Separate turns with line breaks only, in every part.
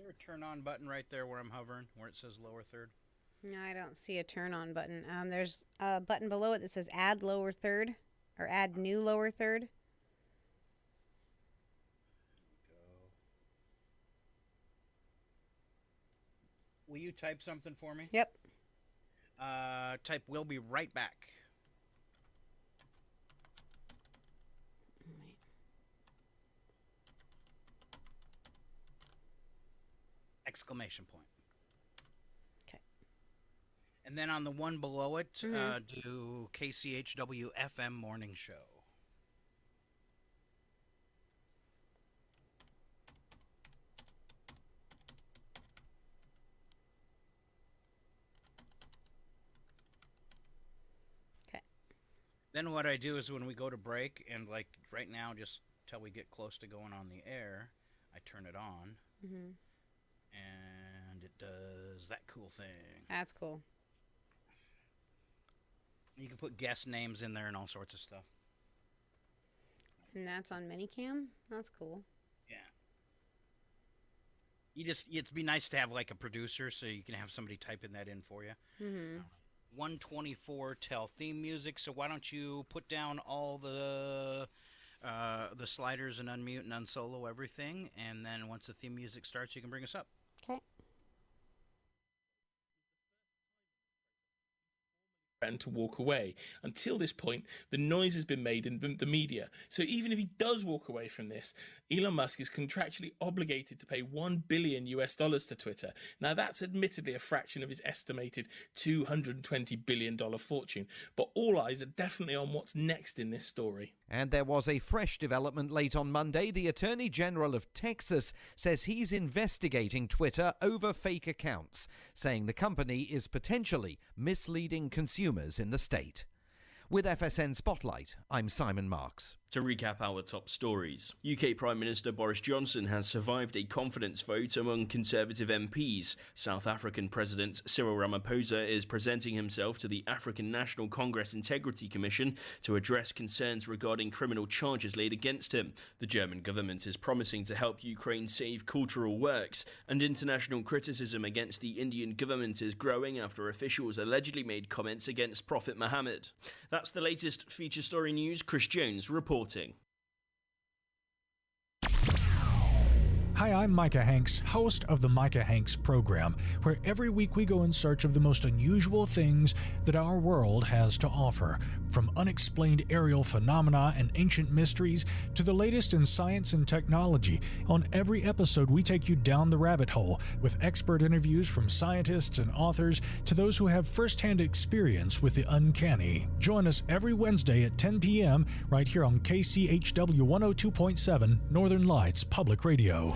there a turn on button right there where I'm hovering, where it says lower third?
No, I don't see a turn on button. There's a button below it that says add lower third or add new lower third.
Go. Will you type something for me?
Yep.
Type "we'll be right back." Exclamation point.
Okay.
And then on the one below it, do KCHW FM morning show.
Okay.
Then what I do is when we go to break, and like right now, just till we get close to going on the air, I turn it on.
Mm-hmm.
And it does that cool thing.
That's cool.
You can put guest names in there and all sorts of stuff.
And that's on Minicam? That's cool.
Yeah. It'd be nice to have like a producer so you can have somebody typing that in for you.
Mm-hmm.
124 tell theme music. So why don't you put down all the sliders and unmute and unsolo everything, and then once the theme music starts, you can bring us up.
Okay.
And to walk away. Until this point, the noise has been made in the media. So even if he does walk away from this, Elon Musk is contractually obligated to pay $1 billion to Twitter. Now, that's admittedly a fraction of his estimated $220 billion fortune, but all eyes are definitely on what's next in this story.
And there was a fresh development late on Monday. The Attorney General of Texas says he's investigating Twitter over fake accounts, saying the company is potentially misleading consumers in the state. With FSN Spotlight, I'm Simon Marks.
To recap our top stories, UK Prime Minister Boris Johnson has survived a confidence vote among Conservative MPs. South African President Cyril Ramaphosa is presenting himself to the African National Congress Integrity Commission to address concerns regarding criminal charges laid against him. The German government is promising to help Ukraine save cultural works, and international criticism against the Indian government is growing after officials allegedly made comments against Prophet Muhammad. That's the latest feature story news. Chris Jones reporting.
Hi, I'm Micah Hanks, host of the Micah Hanks program, where every week we go in search of the most unusual things that our world has to offer, from unexplained aerial phenomena and ancient mysteries to the latest in science and technology. On every episode, we take you down the rabbit hole with expert interviews from scientists and authors to those who have firsthand experience with the uncanny. Join us every Wednesday at 10 p.m. right here on KCHW 102.7 Northern Lights Public Radio.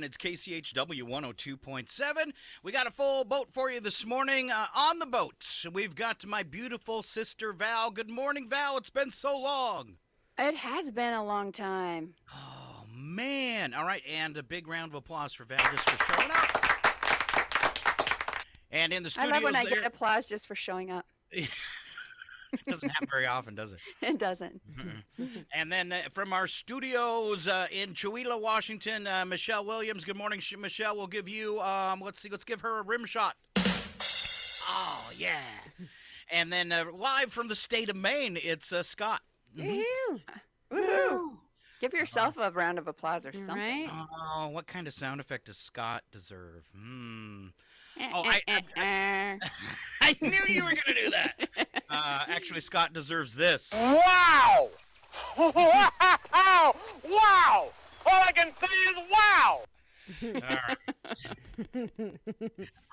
It's KCHW 102.7. We got a full boat for you this morning. On the boat, we've got my beautiful sister, Val. Good morning, Val. It's been so long.
It has been a long time.
Oh, man. All right, and a big round of applause for Val just for showing up. And in the studio,
I love when I get applause just for showing up.
It doesn't happen very often, does it?
It doesn't.
And then from our studios in Chewelah, Washington, Michelle Williams. Good morning, Michelle. We'll give you, let's give her a rim shot. Oh, yeah. And then live from the state of Maine, it's Scott.
Woohoo! Woohoo! Give yourself a round of applause or something.
Right?
Oh, what kind of sound effect does Scott deserve? Oh, I knew you were going to do that. Actually, Scott deserves this.
Wow! Wow! Wow! All I can say is wow!
All right.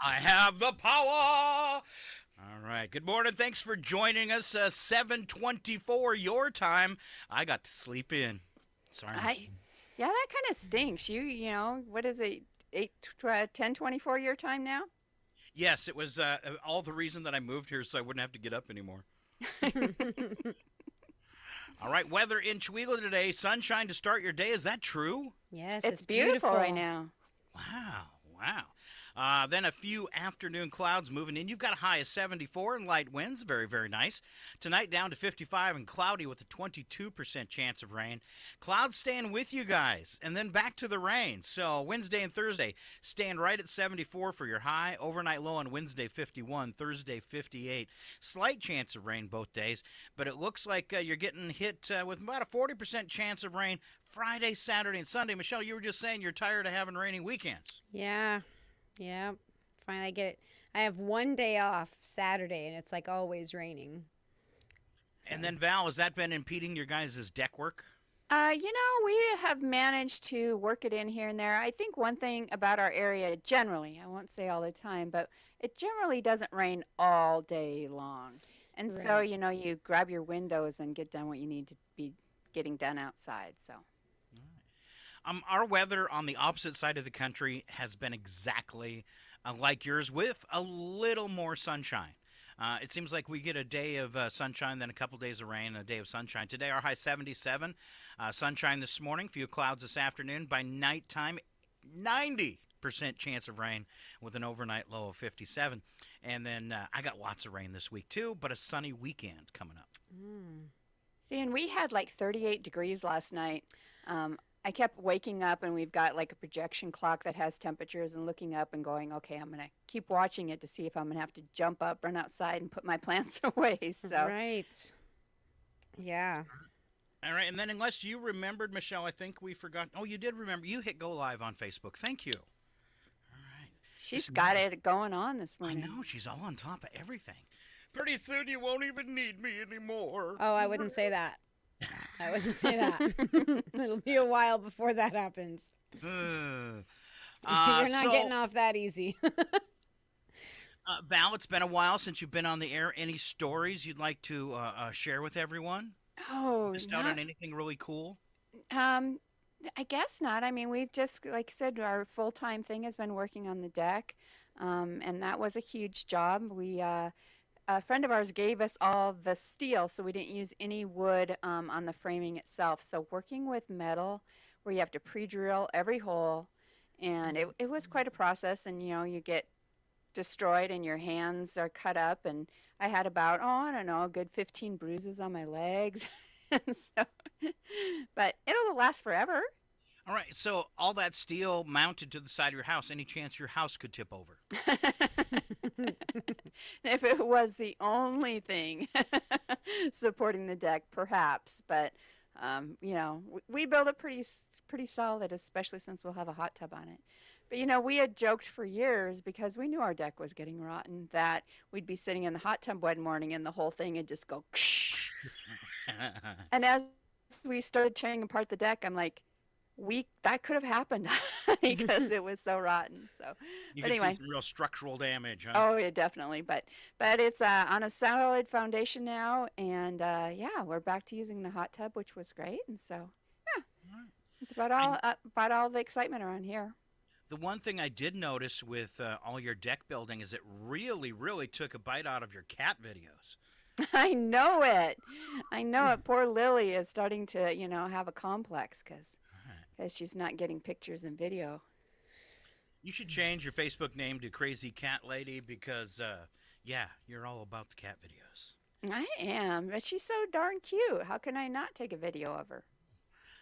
I have the power. All right. Good morning. Thanks for joining us. 7:24 your time. I got to sleep in. Sorry.
Yeah, that kind of stinks. You know, what is it? 10, 24 year time now?
Yes, it was all the reason that I moved here so I wouldn't have to get up anymore. All right, weather in Chihuahua today. Sunshine to start your day. Is that true?
Yes,
It's beautiful right now.
Wow. Then a few afternoon clouds moving in. You've got a high of 74 and light winds. Very, very nice. Tonight down to 55 and cloudy with a 22% chance of rain. Clouds staying with you guys. And then back to the rain. So Wednesday and Thursday staying right at 74 for your high. Overnight low on Wednesday 51, Thursday 58. Slight chance of rain both days. But it looks like you're getting hit with about a 40% chance of rain Friday, Saturday, and Sunday. Michelle, you were just saying you're tired of having raining weekends.
Yeah. Finally I get it. I have one day off Saturday, and it's like always raining.
And then, Val, has that been impeding your guys' deck work?
We have managed to work it in here and there. I think one thing about our area generally, I won't say all the time, but it generally doesn't rain all day long. And so,
Right.
you grab your windows and get done what you need to be getting done outside. So,
Our weather on the opposite side of the country has been exactly like yours, with a little more sunshine. It seems like we get a day of sunshine, then a couple days of rain, and a day of sunshine. Today, our high 77. Sunshine this morning, few clouds this afternoon. By nighttime, 90% chance of rain with an overnight low of 57. And then I got lots of rain this week, too, but a sunny weekend coming up.
see, and we had like 38 degrees last night. I kept waking up, and we've got like a projection clock that has temperatures, and looking up and going, okay, I'm going to keep watching it to see if I'm going to have to jump up, run outside, and put my plants away. So,
Right. Yeah.
All right, and then unless you remembered, Michelle, I think we forgot. Oh, you did remember. You hit go live on Facebook. Thank you. All right.
she's got it going on this
I
morning.
know, she's all on top of everything. Pretty soon you won't even need me anymore.
Oh, I wouldn't say that. I wouldn't say that. It'll be a while before that happens. You're not getting off that easy.
Val, it's been a while since you've been on the air. Any stories you'd like to share with everyone?
Oh,
Missed out on anything really cool?
I guess not. I mean, we've just, like I said, our full-time thing has been working on the deck, and that was a huge job. A friend of ours gave us all the steel, so we didn't use any wood on the framing itself. So working with metal, where you have to pre-drill every hole, and it was quite a process. And you get destroyed, and your hands are cut up. And I had about, I don't know, a good 15 bruises on my legs. But it'll last forever.
All right, so all that steel mounted to the side of your house, any chance your house could tip over?
If it was the only thing supporting the deck, perhaps. But, we build it pretty solid, especially since we'll have a hot tub on it. But, we had joked for years, because we knew our deck was getting rotten, that we'd be sitting in the hot tub one morning and the whole thing would just go, and as we started tearing apart the deck, I'm like, that could have happened because it was so rotten. So,
You
but
could
anyway,
see some real structural damage, huh?
oh yeah, definitely. But it's on a solid foundation now, and we're back to using the hot tub, which was great. And so, yeah, it's about all the excitement around here.
The one thing I did notice with all your deck building is it really, really took a bite out of your cat videos.
I know it. Poor Lily is starting to, have a complex because she's not getting pictures and video.
You should change your Facebook name to Crazy Cat Lady because, you're all about the cat videos.
I am, but she's so darn cute. How can I not take a video of her?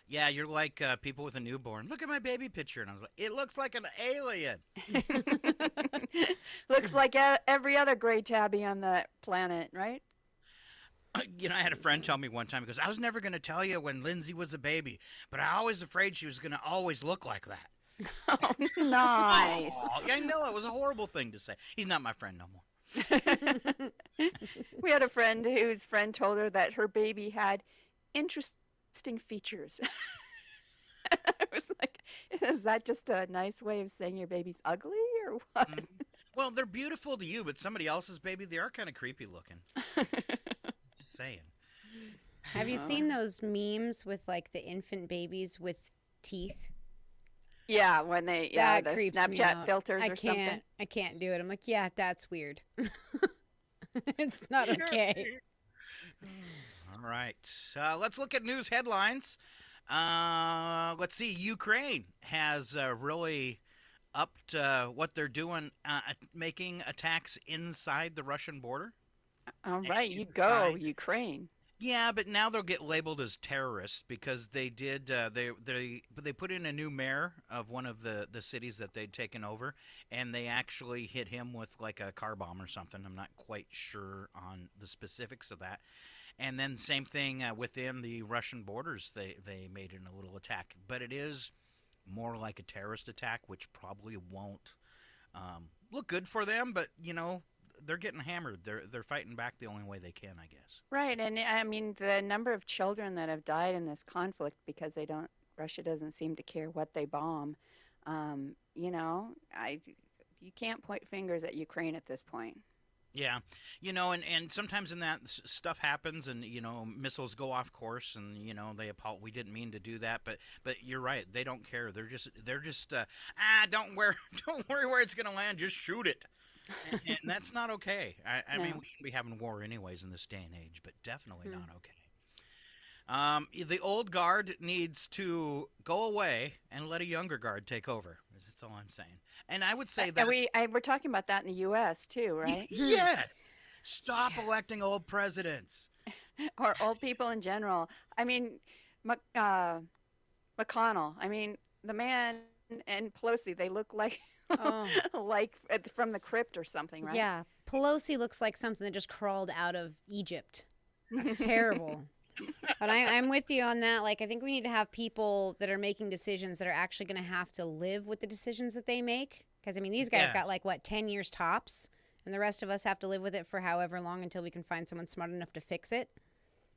Yeah, you're like people with a newborn. Look at my baby picture. And I was like, it looks like an alien.
Looks like every other gray tabby on the planet, right?
I had a friend tell me one time, because I was never going to tell you when Lindsay was a baby, but I was afraid she was going to always look like that.
Oh, nice.
Oh, I know, it was a horrible thing to say. He's not my friend no more.
We had a friend whose friend told her that her baby had interesting features. I was like, is that just a nice way of saying your baby's ugly or what?
Mm-hmm. Well, they're beautiful to you, but somebody else's baby, they are kind of creepy looking. Just saying.
Have you seen those memes with like the infant babies with teeth?
Yeah, when they
That
the
creeps me
Snapchat
out.
filters or something.
I can't do it. I'm like, yeah, that's weird. It's not okay.
All right. Let's look at news headlines. Let's see. Ukraine has really upped what they're doing, making attacks inside the Russian border.
All right, you
Inside.
go, Ukraine.
Yeah, but now they'll get labeled as terrorists because they did. They put in a new mayor of one of the cities that they'd taken over, and they actually hit him with like a car bomb or something. I'm not quite sure on the specifics of that. And then same thing within the Russian borders, they made in a little attack, but it is more like a terrorist attack, which probably won't look good for them. But they're getting hammered. They're fighting back the only way they can, I guess.
Right, and I mean the number of children that have died in this conflict because Russia doesn't seem to care what they bomb. You can't point fingers at Ukraine at this point.
Yeah, and sometimes in that stuff happens, and missiles go off course, and we didn't mean to do that, but you're right, they don't care. They're just don't worry where it's gonna land, just shoot it. And that's not okay. I mean, we shouldn't be having war anyways in this day and age, but definitely not okay. The old guard needs to go away and let a younger guard take over. That's all I'm saying. And I would say that
we're talking about that in the U.S. too, right?
Yes. Stop electing old presidents
or old people in general. I mean, McConnell. I mean, the man and Pelosi, they look like like from the crypt or something, right?
Yeah, Pelosi looks like something that just crawled out of Egypt. That's terrible. But I'm with you on that. Like, I think we need to have people that are making decisions that are actually going to have to live with the decisions that they make. Because, I mean, these guys got 10 years tops, and the rest of us have to live with it for however long until we can find someone smart enough to fix it.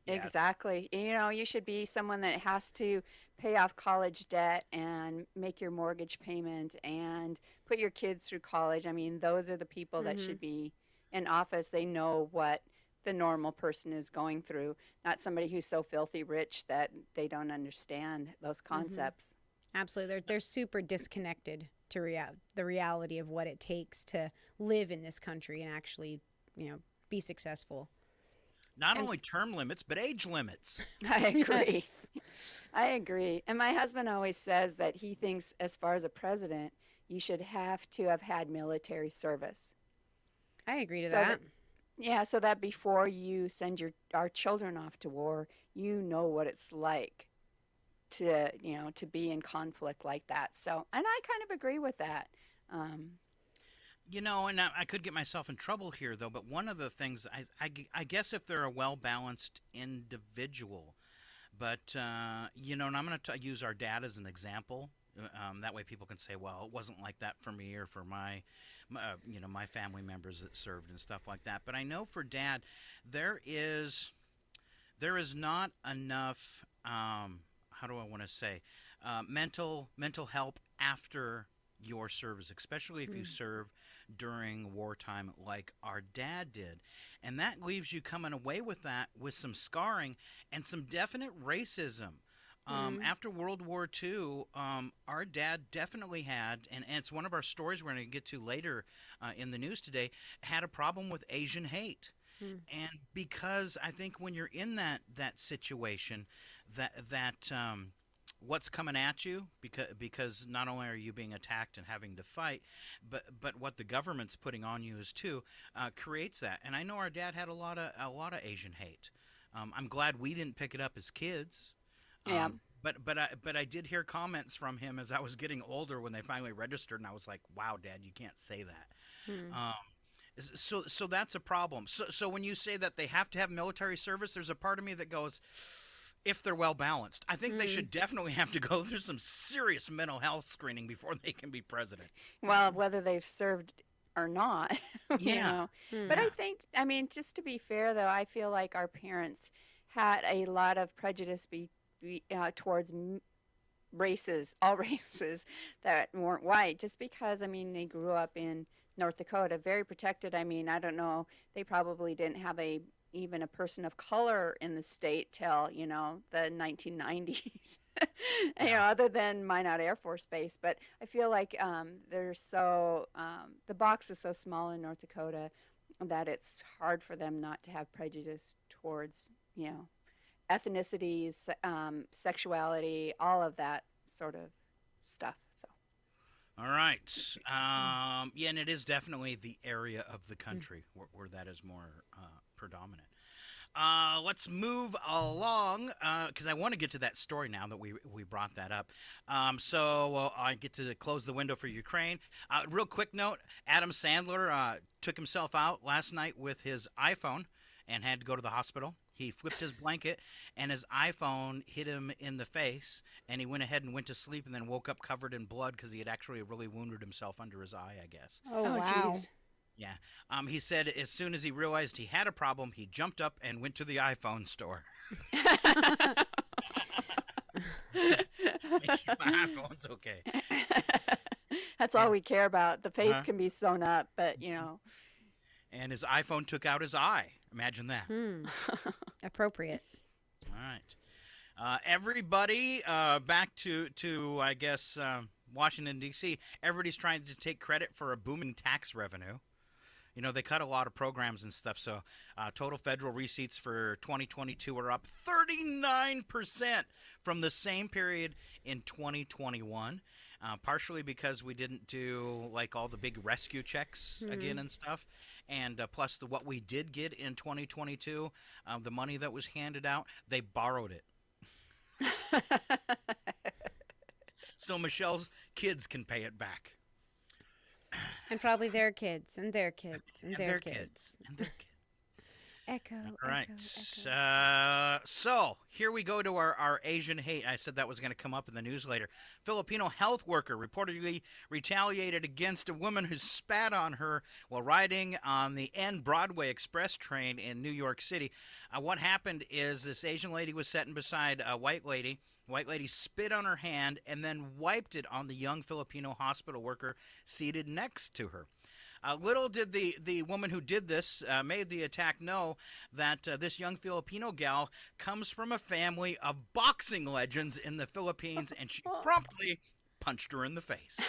Exactly. You should be someone that has to pay off college debt and make your mortgage payment and put your kids through college. I mean, those are the people that should be in office. They know what the normal person is going through, not somebody who's so filthy rich that they don't understand those concepts.
Absolutely. They're super disconnected to the reality of what it takes to live in this country and actually, be successful.
Not only term limits, but age limits.
I agree.
Yes.
I agree. And my husband always says that he thinks, as far as a president, you should have to have had military service.
I agree to that.
So that before you send our children off to war, you know what it's like to be in conflict like that. So, and I kind of agree with that.
And I could get myself in trouble here, though, but one of the things, I guess if they're a well-balanced individual, but, and I'm going to use our dad as an example. That way people can say, well, it wasn't like that for me or for my family members that served and stuff like that. But I know for Dad, there is not enough, how do I want to say, mental help after your service, especially if you serve during wartime like our dad did. And that leaves you coming away with that with some scarring and some definite racism. After World War II, our dad definitely had, and it's one of our stories we're going to get to later in the news today, had a problem with Asian hate. And because I think when you're in that situation, that what's coming at you, because not only are you being attacked and having to fight, but what the government's putting on you is too, creates that. And I know our dad had a lot of Asian hate. I'm glad we didn't pick it up as kids.
Yeah.
But I did hear comments from him as I was getting older when they finally registered, and I was like, "Wow, Dad, you can't say that." So that's a problem. So when you say that they have to have military service, there's a part of me that goes, if they're well balanced, I think they should definitely have to go through some serious mental health screening before they can be president.
Well, whether they've served or not, you know. But I think, I mean, just to be fair, though, I feel like our parents had a lot of prejudice towards all races that weren't white, just because, I mean, they grew up in North Dakota, very protected. I mean, I don't know, they probably didn't have a even a person of color in the state till, the 1990s. Other than Minot Air Force Base. But I feel like the box is so small in North Dakota that it's hard for them not to have prejudice towards, ethnicities, sexuality, all of that sort of stuff. So.
All right. And it is definitely the area of the country where that is more predominant. Let's move along because I want to get to that story now that we brought that up. So I get to close the window for Ukraine. Real quick note, Adam Sandler took himself out last night with his iPhone and had to go to the hospital. He flipped his blanket, and his iPhone hit him in the face, and he went ahead and went to sleep and then woke up covered in blood because he had actually really wounded himself under his eye, I guess.
Oh, wow.
Geez.
Yeah. He said as soon as he realized he had a problem, he jumped up and went to the iPhone store. My iPhone's okay.
That's all we care about. The face can be sewn up, but,
And his iPhone took out his eye. Imagine that.
Appropriate.
All right. Everybody, back to I guess, Washington, D.C., everybody's trying to take credit for a booming tax revenue. They cut a lot of programs and stuff, so total federal receipts for 2022 are up 39% from the same period in 2021, partially because we didn't do, all the big rescue checks again and stuff, and plus what we did get in 2022, the money that was handed out, they borrowed it. So Michelle's kids can pay it back.
And probably their kids and their kids and their kids.
And their kids.
Echo.
All right.
Echo.
So here we go to our Asian hate. I said that was going to come up in the news later. Filipino health worker reportedly retaliated against a woman who spat on her while riding on the N Broadway Express train in New York City. What happened is this Asian lady was sitting beside a white lady. White lady spit on her hand and then wiped it on the young Filipino hospital worker seated next to her. Little did the woman who did this, made the attack, know that this young Filipino gal comes from a family of boxing legends in the Philippines, and she promptly punched her in the face.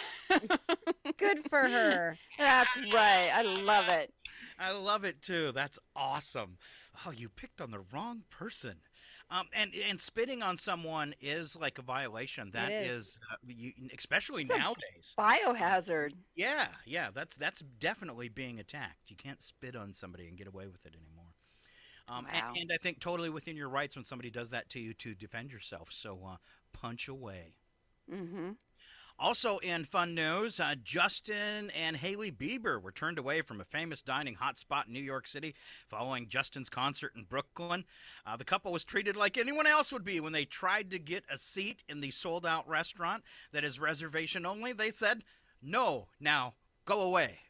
Good for her.
That's right. I love it.
I love it, too. That's awesome. Oh, you picked on the wrong person. And spitting on someone is like a violation. That is especially nowadays.
Biohazard.
Yeah, that's definitely being attacked. You can't spit on somebody and get away with it anymore.
Wow.
And I think totally within your rights when somebody does that to you to defend yourself. So punch away.
Mm-hmm.
Also in fun news, Justin and Hailey Bieber were turned away from a famous dining hotspot in New York City following Justin's concert in Brooklyn. The couple was treated like anyone else would be when they tried to get a seat in the sold-out restaurant that is reservation only. They said, "No, now go away."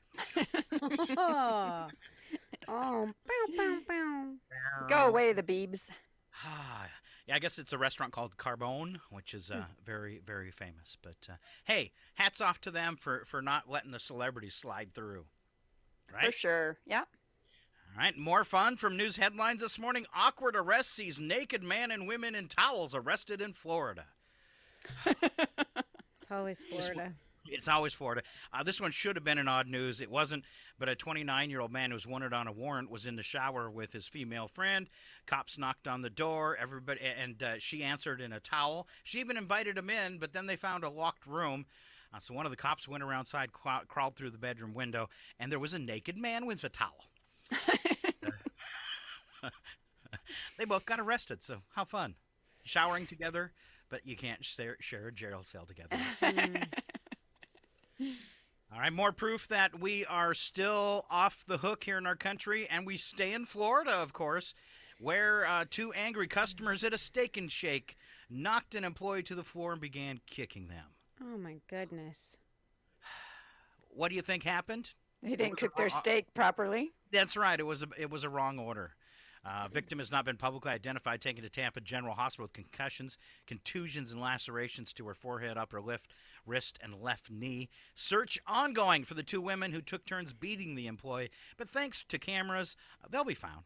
Oh, bow, bow, bow.
Go away, the Beebs.
Yeah, I guess it's a restaurant called Carbone, which is very, very famous. But hey, hats off to them for not letting the celebrities slide through. Right?
For sure. Yeah.
All right, more fun from news headlines this morning. Awkward arrest sees naked man and women in towels arrested in Florida.
It's always Florida.
It's always Florida. This one should have been in odd news. It wasn't, but a 29-year-old man who's wanted on a warrant was in the shower with his female friend. Cops knocked on the door. Everybody, and she answered in a towel. She even invited him in, but then they found a locked room. So one of the cops went around outside, crawled through the bedroom window, and there was a naked man with a towel. They both got arrested, so how fun. Showering together, but you can't share a jail cell together. All right, more proof that we are still off the hook here in our country, and we stay in Florida, of course, where two angry customers at a Steak and Shake knocked an employee to the floor and began kicking them.
Oh, my goodness.
What do you think happened?
They didn't cook their steak properly.
That's right. It was a wrong order. Victim has not been publicly identified, taken to Tampa General Hospital with concussions, contusions, and lacerations to her forehead, upper lip, wrist, and left knee. Search ongoing for the two women who took turns beating the employee, but thanks to cameras, they'll be found.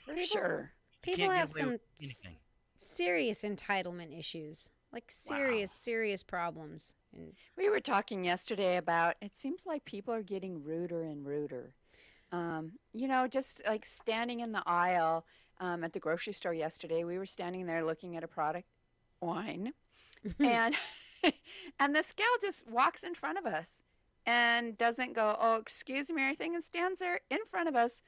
For sure.
You
People
can't
have
get away
some
with anything.
serious entitlement issues, like serious problems. And
We were talking yesterday about it seems like people are getting ruder and ruder. Just like standing in the aisle at the grocery store yesterday, we were standing there looking at a product, wine, and and this gal just walks in front of us and doesn't go, "Oh, excuse me," or anything, and stands there in front of us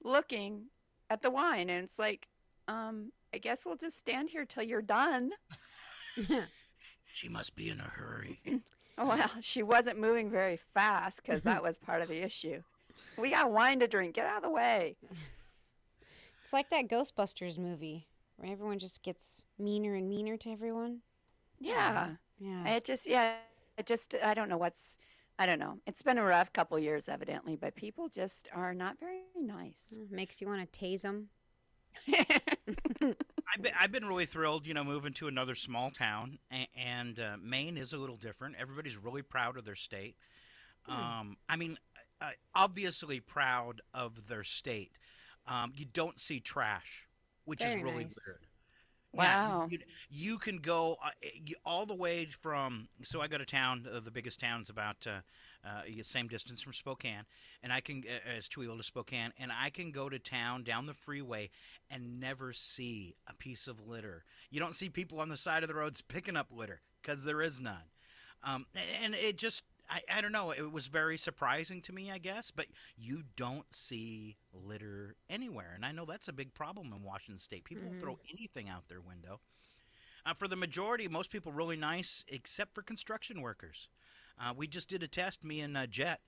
looking at the wine. And it's like, I guess we'll just stand here till you're done.
She must be in a hurry.
Well, she wasn't moving very fast because that was part of the issue. We got wine to drink. Get out of the way.
it's like that Ghostbusters movie where everyone just gets meaner and meaner to everyone.
Yeah.
Yeah.
I don't know I don't know. It's been a rough couple years, evidently, but people just are not very nice.
Makes you want to tase them.
I've been really thrilled, moving to another small town, and Maine is a little different. Everybody's really proud of their state. Obviously proud of their state. You don't see trash, which is
Very
really
nice.
weird.
Wow.
Yeah, you can go all the way from. So I go to town. The biggest town's about same distance from Spokane, and I can as Tooele to Spokane, and I can go to town down the freeway and never see a piece of litter. You don't see people on the side of the roads picking up litter because there is none. And it just. I don't know. It was very surprising to me, I guess, but you don't see litter anywhere. And I know that's a big problem in Washington State. People throw anything out their window. For the majority, most people really nice, except for construction workers. We just did a test, me and Jet,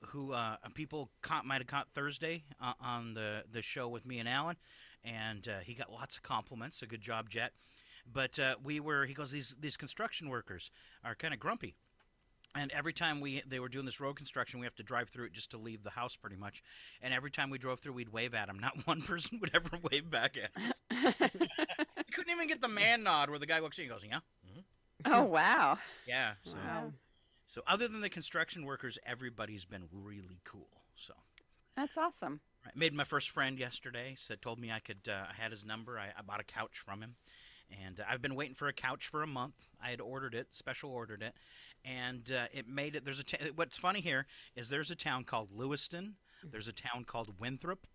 who people might have caught Thursday on the show with me and Alan, and he got lots of compliments. So good job, Jet. But he goes, these construction workers are kind of grumpy. And every time they were doing this road construction, we have to drive through it just to leave the house pretty much. And every time we drove through, we'd wave at them. Not one person would ever wave back at us. We couldn't even get the man nod where the guy looks at you and goes, yeah. Mm-hmm.
Oh, wow.
Yeah. So,
Wow.
so other than the construction workers, everybody's been really cool. So
That's awesome.
I made my first friend yesterday. Told me I had his number. I bought a couch from him. And I've been waiting for a couch for a month. I had special ordered it. And it made it. What's funny here is there's a town called Lewiston. There's a town called Winthrop.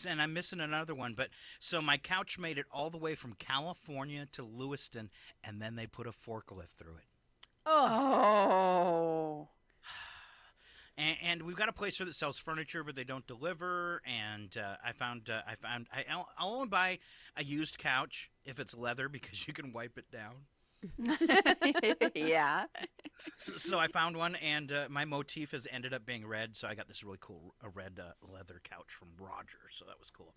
And I'm missing another one. But so my couch made it all the way from California to Lewiston, and then they put a forklift through it.
Oh.
And we've got a place here that sells furniture, but they don't deliver. And I'll only buy a used couch if it's leather because you can wipe it down.
Yeah.
So I found one, and my motif has ended up being red. So I got this really cool red leather couch from Roger. So that was cool.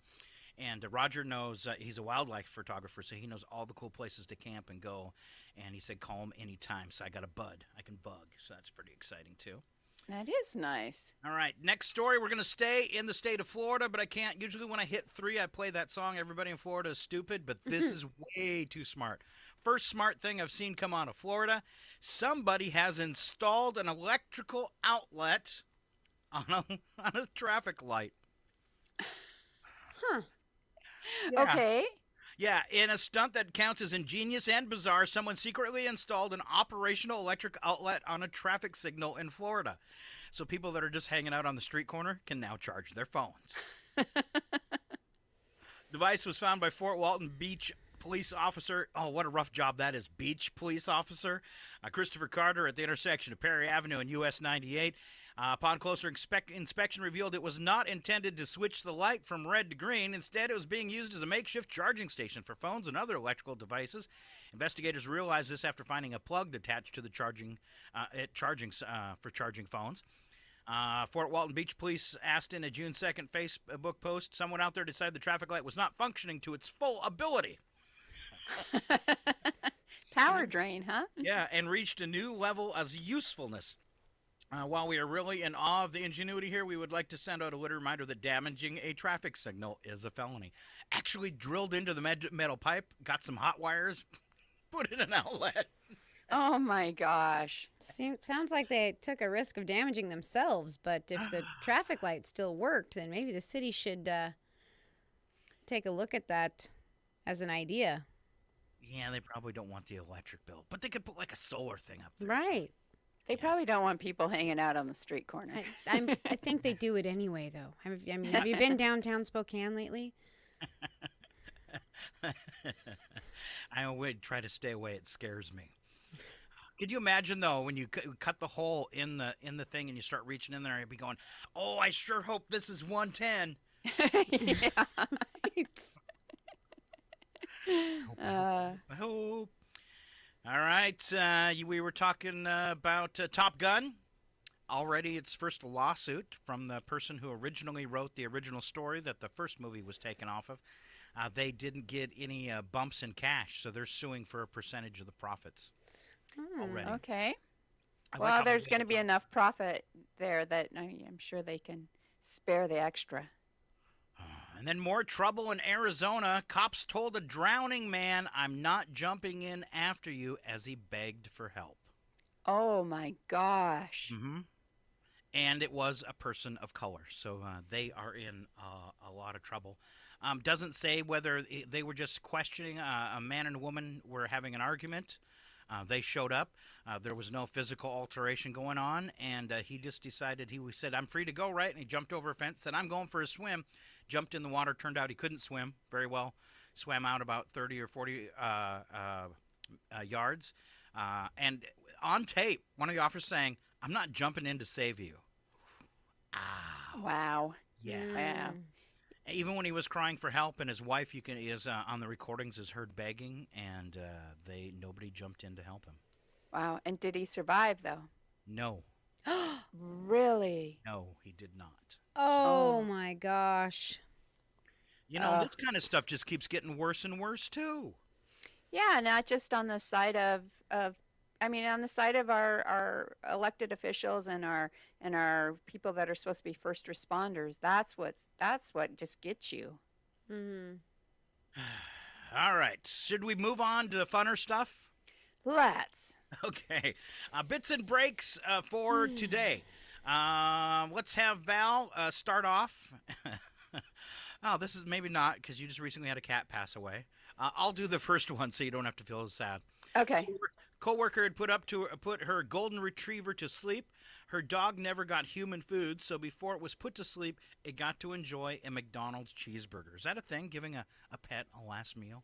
And Roger knows he's a wildlife photographer, so he knows all the cool places to camp and go. And he said, call him anytime. So I got a bud. I can bug. So that's pretty exciting, too.
That is nice.
All right, next story. We're going to stay in the state of Florida, but I can't. Usually when I hit 3, I play that song, Everybody in Florida is Stupid, but this is way too smart. First smart thing I've seen come out of Florida. Somebody has installed an electrical outlet on a traffic light.
Huh.
Yeah.
Okay.
Yeah, in a stunt that counts as ingenious and bizarre, someone secretly installed an operational electric outlet on a traffic signal in Florida. So people that are just hanging out on the street corner can now charge their phones. Device was found by Fort Walton Beach police officer. Oh, what a rough job that is. Beach police officer Christopher Carter at the intersection of Perry Avenue and US 98. Upon closer inspection revealed it was not intended to switch the light from red to green. Instead, it was being used as a makeshift charging station for phones and other electrical devices. Investigators realized this after finding a plug attached to the charging phones. Fort Walton Beach Police asked in a June 2nd Facebook post, someone out there decided the traffic light was not functioning to its full ability.
Power drain, huh?
Yeah, and reached a new level of usefulness. While we are really in awe of the ingenuity here, we would like to send out a little reminder that damaging a traffic signal is a felony. Actually drilled into the metal pipe, got some hot wires, put in an outlet.
Oh my gosh.
Sounds like they took a risk of damaging themselves, but if the traffic light still worked, then maybe the city should take a look at that as an idea.
Yeah, they probably don't want the electric bill, but they could put like a solar thing up there.
Right.
They probably don't want people hanging out on the street corner.
I think they do it anyway, though. I mean, have you been downtown Spokane lately?
I would try to stay away. It scares me. Could you imagine though when you cut the hole in the thing and you start reaching in there and you'd be going, "Oh, I sure hope this is 110."
Yeah.
I hope. All right, we were talking about Top Gun. Already, its first lawsuit from the person who originally wrote the original story that the first movie was taken off of. They didn't get any bumps in cash, so they're suing for a percentage of the profits already.
Okay.
I like
Well,
how
there's
they-
going to be enough profit there that I'm sure they can spare the extra.
And then more trouble in Arizona. Cops told a drowning man, "I'm not jumping in after you," as he begged for help.
Oh my gosh.
Mm-hmm. And it was a person of color, so they are in a lot of trouble. Doesn't say whether they were just questioning a man and a woman were having an argument. They showed up. There was no physical alteration going on, and he just decided, he said, "I'm free to go," right? And he jumped over a fence, said, "I'm going for a swim." Jumped in the water. Turned out he couldn't swim very well. Swam out about 30 or 40 yards. And on tape, one of the officers saying, "I'm not jumping in to save you." Ow.
Wow.
Yeah.
Yeah.
Even when he was crying for help, and his wife, is on the recordings, is heard begging, and nobody jumped in to help him.
Wow. And did he survive though?
No,
Really?
no, he did not.
Oh my gosh.
This kind of stuff just keeps getting worse and worse too.
Yeah, not just on the side of on the side of our elected officials and our people that are supposed to be first responders. That's what just gets you.
Mm-hmm.
All right, should we move on to funner stuff?
Let's.
Okay, bits and breaks for today. Let's have Val start off. Oh, this is maybe not, because you just recently had a cat pass away. I'll do the first one so you don't have to feel sad.
Okay.
Coworker had put her golden retriever to sleep. Her dog never got human food, so before it was put to sleep, it got to enjoy a McDonald's cheeseburger. Is that a thing, giving a pet a last meal?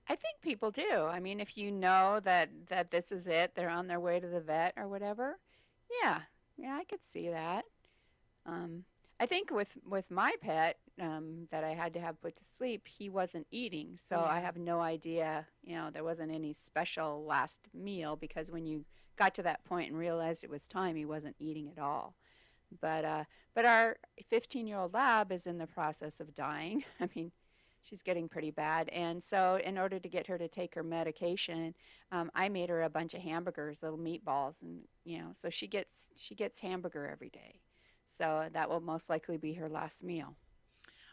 I think people do. I mean, if you know that this is it, they're on their way to the vet or whatever. Yeah, I could see that. I think with my pet that I had to have put to sleep, he wasn't eating, so I have no idea. There wasn't any special last meal, because when you got to that point and realized it was time, he wasn't eating at all. But our 15-year-old lab is in the process of dying. I mean, she's getting pretty bad, and so in order to get her to take her medication, I made her a bunch of hamburgers, little meatballs, and so she gets hamburger every day. So that will most likely be her last meal.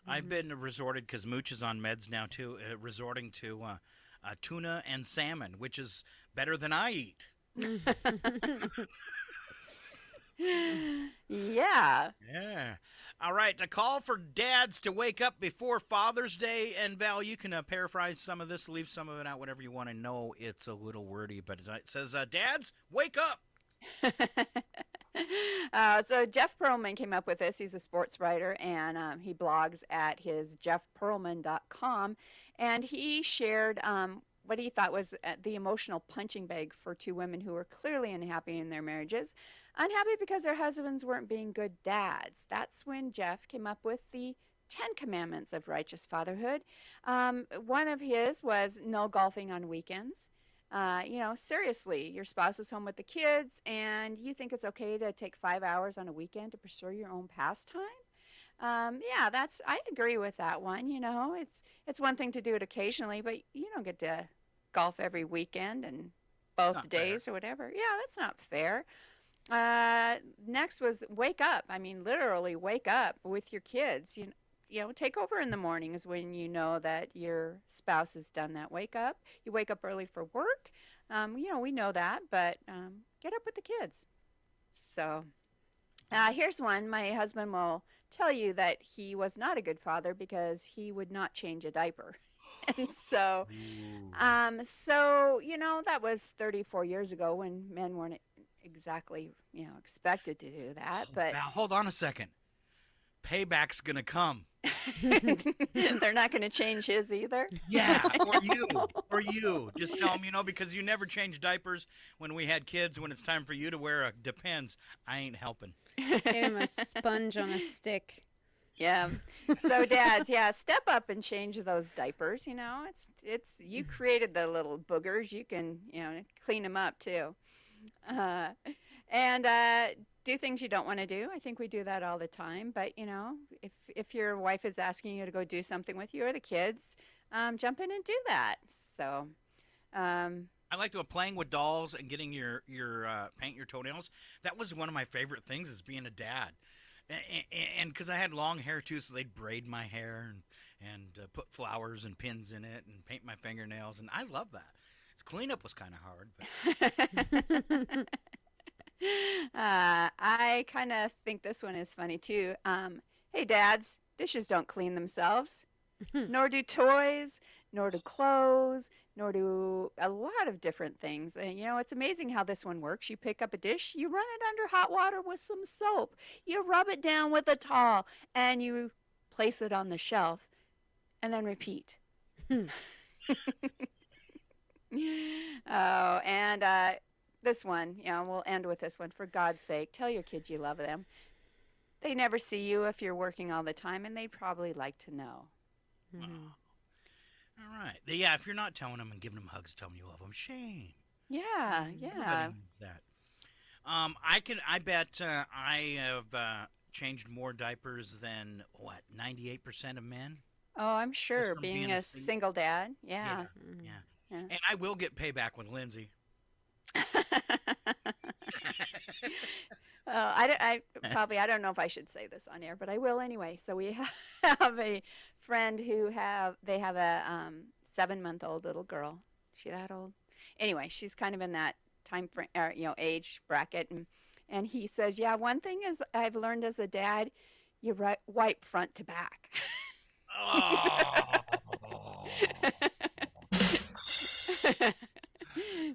I've been resorted, because Mooch is on meds now too, resorting to tuna and salmon, which is better than I eat.
Yeah.
Yeah. All right, a call for dads to wake up before Father's Day. And Val, you can paraphrase some of this, leave some of it out, whatever you want to know. It's a little wordy, but it says, dads, wake up.
So Jeff Pearlman came up with this. He's a sports writer, and he blogs at his jeffpearlman.com, and he shared what he thought was the emotional punching bag for two women who were clearly unhappy in their marriages. Unhappy because their husbands weren't being good dads. That's when Jeff came up with the 10 commandments of righteous fatherhood. One of his was no golfing on weekends. Seriously, your spouse is home with the kids and you think it's okay to take 5 hours on a weekend to pursue your own pastime? I agree with that one. It's one thing to do it occasionally, but you don't get to golf every weekend and both days or whatever. Yeah, that's not fair. Next was wake up. I mean, literally wake up with your kids. Take over in the mornings when you know that your spouse has done that. Wake up. You wake up early for work. We know that, but get up with the kids. So here's one. My husband will tell you that he was not a good father because he would not change a diaper. And so, that was 34 years ago when men weren't exactly, expected to do that. But
Now, hold on a second. Payback's going to come.
they're not going to change his either.
Yeah, or you. Just tell them, because you never change diapers when we had kids. When it's time for you to wear a Depends, I ain't helping.
Get him a sponge on a stick.
Yeah. So dads, step up and change those diapers. It's you created the little boogers. You can, clean them up too. And do things you don't want to do. I think we do that all the time. But, if your wife is asking you to go do something with you or the kids, jump in and do that. So
I like to playing with dolls and getting your paint your toenails. That was one of my favorite things as being a dad. And because I had long hair too, so they'd braid my hair and put flowers and pins in it and paint my fingernails, and I love that. Cleanup was kind of hard. But
I kind of think this one is funny too. Hey dads, dishes don't clean themselves, nor do toys, nor do clothes, nor do a lot of different things. And it's amazing how this one works. You pick up a dish, you run it under hot water with some soap, you rub it down with a towel, and you place it on the shelf, and then repeat. Oh, and this one, we'll end with this one. For God's sake, tell your kids you love them. They never see you if you're working all the time, and they'd probably like to know.
All right. Yeah, if you're not telling them and giving them hugs, tell them you love them. Shame.
Yeah.
Nobody needs that. I bet I have changed more diapers than 98% of men.
Oh, I'm sure.
From
Being
being
a
a
single dad. Yeah.
Yeah. And I will get payback with Lindsay.
I don't know if I should say this on air, but I will anyway. So we have a friend they have a 7-month-old little girl. Is she that old? Anyway, she's kind of in that time frame, age bracket, and he says, one thing is I've learned as a dad, you wipe front to back.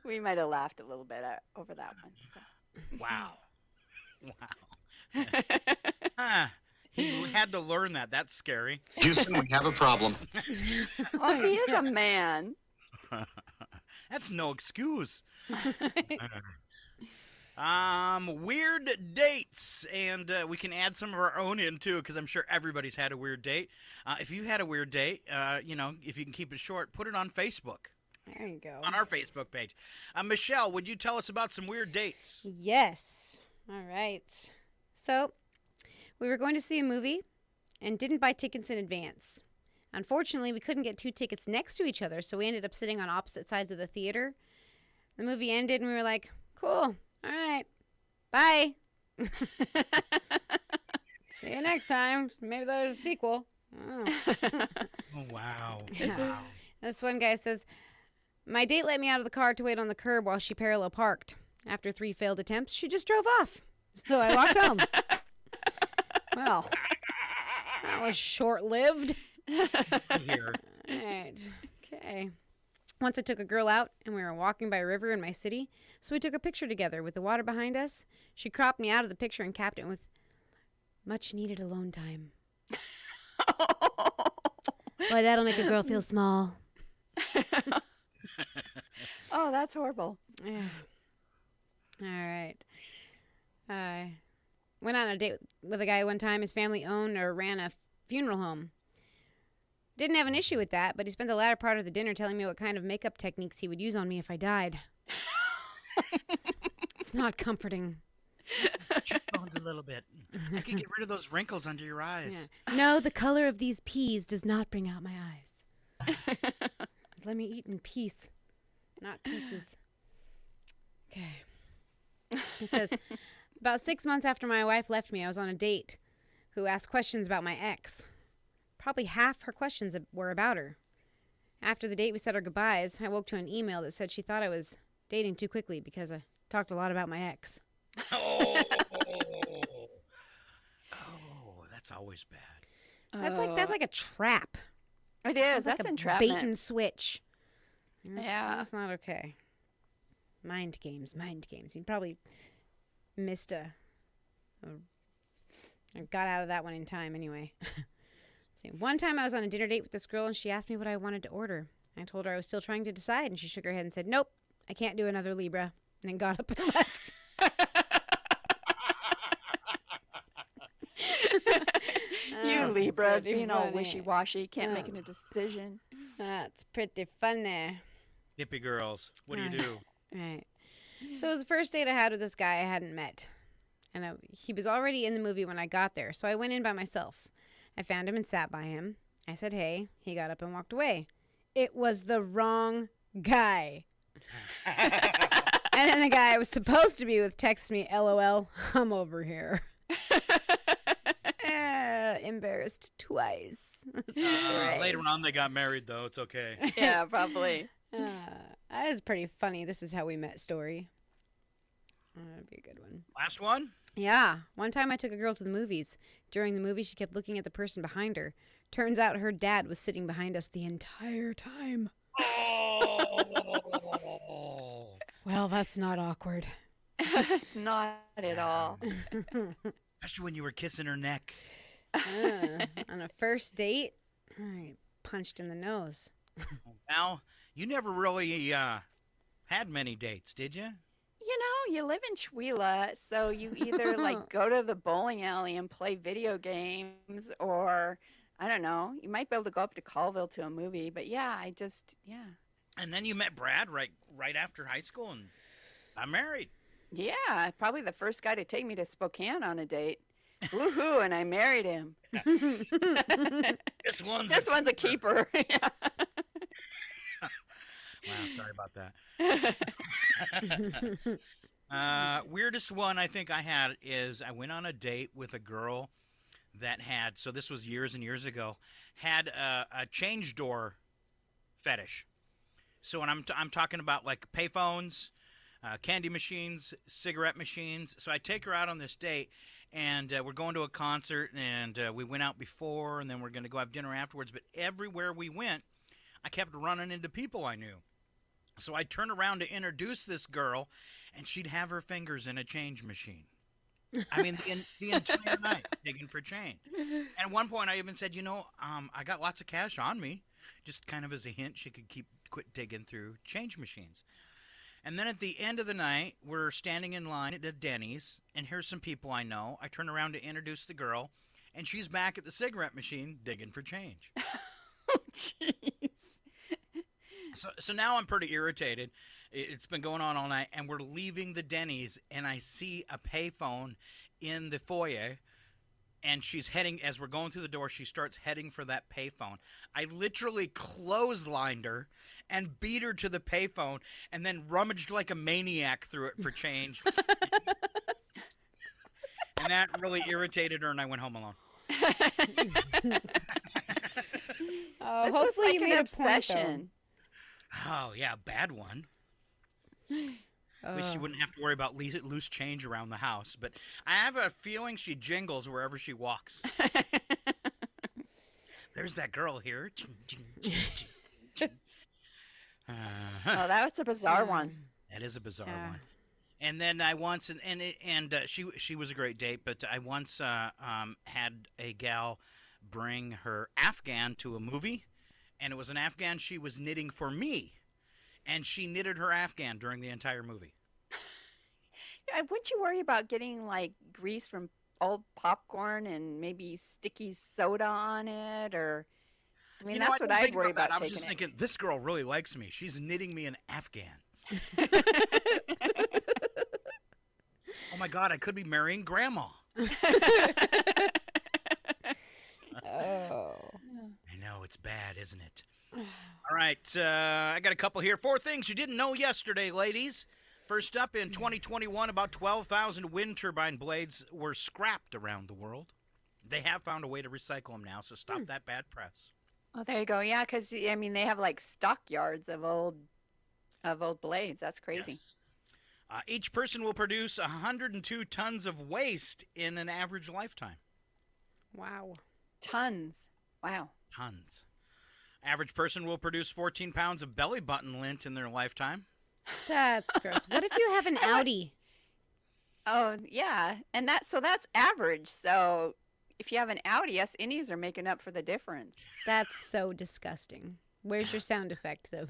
We might have laughed a little bit over that one. So.
Wow. He had to learn that. That's scary.
Houston, we have a problem.
Oh, he is a man.
That's no excuse. Weird dates, and we can add some of our own in too, because I'm sure everybody's had a weird date. If you had a weird date, if you can keep it short, put it on Facebook.
There you go.
On our Facebook page. Michelle, would you tell us about some weird dates?
Yes. All right. So, we were going to see a movie and didn't buy tickets in advance. Unfortunately, we couldn't get 2 tickets next to each other, so we ended up sitting on opposite sides of the theater. The movie ended, and we were like, cool. All right. Bye. See you next time. Maybe there's a sequel. Oh.
Oh, wow.
Yeah.
Wow.
This one guy says, my date let me out of the car to wait on the curb while she parallel parked. After 3 failed attempts, she just drove off. So I walked home. Well, that was short-lived.
Here.
All right. Okay. Once I took a girl out, and we were walking by a river in my city, so we took a picture together with the water behind us. She cropped me out of the picture and capped it with, much-needed alone time. Boy, that'll make a girl feel small.
Oh, that's horrible.
Yeah. All right. I went on a date with a guy one time. His family owned or ran a funeral home. Didn't have an issue with that, but he spent the latter part of the dinner telling me what kind of makeup techniques he would use on me if I died. It's not comforting.
Cheekbones a little bit. I can get rid of those wrinkles under your eyes.
Yeah. No, the color of these peas does not bring out my eyes. Let me eat in peace, not pieces. Okay. He says, about 6 months after my wife left me, I was on a date who asked questions about my ex. Probably half her questions were about her. After the date, we said our goodbyes. I woke to an email that said she thought I was dating too quickly because I talked a lot about my ex.
Oh, that's always bad.
That's like a trap.
It is.
Sounds like
That's
a
entrapment.
bait and switch.
Yeah.
That's not okay. Mind games. You probably missed I got out of that one in time anyway. See, one time I was on a dinner date with this girl and she asked me what I wanted to order. I told her I was still trying to decide and she shook her head and said, "Nope, I can't do another Libra," and then got up and left.
You
That's
Libras
pretty
being all
funny.
wishy-washy, can't make a decision.
That's pretty funny.
Hippie girls, what do you do?
Right. So it was the first date I had with this guy I hadn't met. And he was already in the movie when I got there, so I went in by myself. I found him and sat by him. I said, "Hey." He got up and walked away. It was the wrong guy. And then the guy I was supposed to be with texted me, "LOL, I'm over here." Embarrassed twice.
Later on, they got married, though. It's okay.
Yeah, probably.
That is pretty funny. This is how we met story. That'd be a good one.
Last one?
Yeah. One time I took a girl to the movies. During the movie, she kept looking at the person behind her. Turns out her dad was sitting behind us the entire time.
Oh.
Well, that's not awkward.
Not at all.
Especially when you were kissing her neck.
On a first date, I punched in the nose.
Now, you never really had many dates, did you?
You know, you live in Chewila, so you either like go to the bowling alley and play video games, or I don't know, you might be able to go up to Colville to a movie. But yeah,
And then you met Brad right after high school and got married.
yeah, probably the first guy to take me to Spokane on a date. Woohoo! And I married him.
This one's
a keeper. Yeah.
Wow, sorry about that. Weirdest one I think I had is I went on a date with a girl that had, so this was years and years ago, had a change door fetish. So when I'm talking about like payphones, candy machines, cigarette machines. So I take her out on this date, and we're going to a concert, and we went out before, and then we're going to go have dinner afterwards. But everywhere we went, I kept running into people I knew. So I'd turn around to introduce this girl, and she'd have her fingers in a change machine. I mean, the entire night digging for change. And at one point, I even said, I got lots of cash on me, just kind of as a hint she could quit digging through change machines. And then at the end of the night, we're standing in line at a Denny's, and here's some people I know. I turn around to introduce the girl, and she's back at the cigarette machine digging for change.
Oh, jeez.
So now I'm pretty irritated. It's been going on all night, and we're leaving the Denny's, and I see a payphone in the foyer, and she's heading, as we're going through the door, she starts heading for that payphone. I literally clotheslined her and beat her to the payphone, and then rummaged like a maniac through it for change. And that really irritated her, and I went home alone.
This was
Hopefully
like
you
an
made
obsession.
Oh, yeah, bad one. Wish she wouldn't have to worry about loose change around the house, but I have a feeling she jingles wherever she walks. There's that girl here.
Oh, that was a bizarre one.
That is a bizarre
Yeah.
one. And then I once, she was a great date, but I once had a gal bring her Afghan to a movie, and it was an Afghan she was knitting for me, and she knitted her Afghan during the entire movie.
Wouldn't you worry about getting like grease from old popcorn and maybe sticky soda on it, or? I mean, that's what I'd worry about
I was
taking
just
it.
thinking, this girl really likes me. She's knitting me an Afghan. Oh my God, I could be marrying Grandma.
Oh.
I know, it's bad, isn't it? All right, I got a couple here. 4 things you didn't know yesterday, ladies. First up, in 2021, about 12,000 wind turbine blades were scrapped around the world. They have found a way to recycle them now, so stop that bad press.
Oh, there you go. Yeah, because I mean, they have like stockyards of old of old blades. That's crazy.
Each person will produce 102 tons of waste in an average lifetime.
Wow.
Tons. Wow.
Tons. Average person will produce 14 pounds of belly button lint in their lifetime.
That's gross. What if you have an Audi?
Oh, yeah. And that's average. So if you have an Audi, us innies are making up for the difference.
That's so disgusting. Where's your sound effect, though?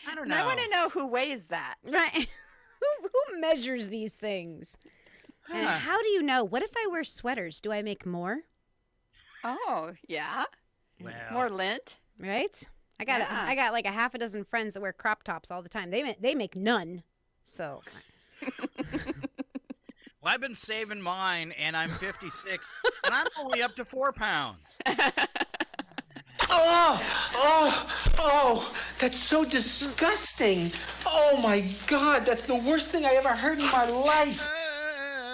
I don't
And
know.
I want to know who weighs that.
Right. Who measures these things? And
Huh.
how do you know? What if I wear sweaters? Do I make more?
Oh, yeah.
Well,
More lint.
Right? I
Yeah.
got like a half a dozen friends that wear crop tops all the time. They make none. So
well, I've been saving mine, and I'm 56, and I'm only up to 4 pounds.
Oh, that's so disgusting. Oh my God, that's the worst thing I ever heard in my life.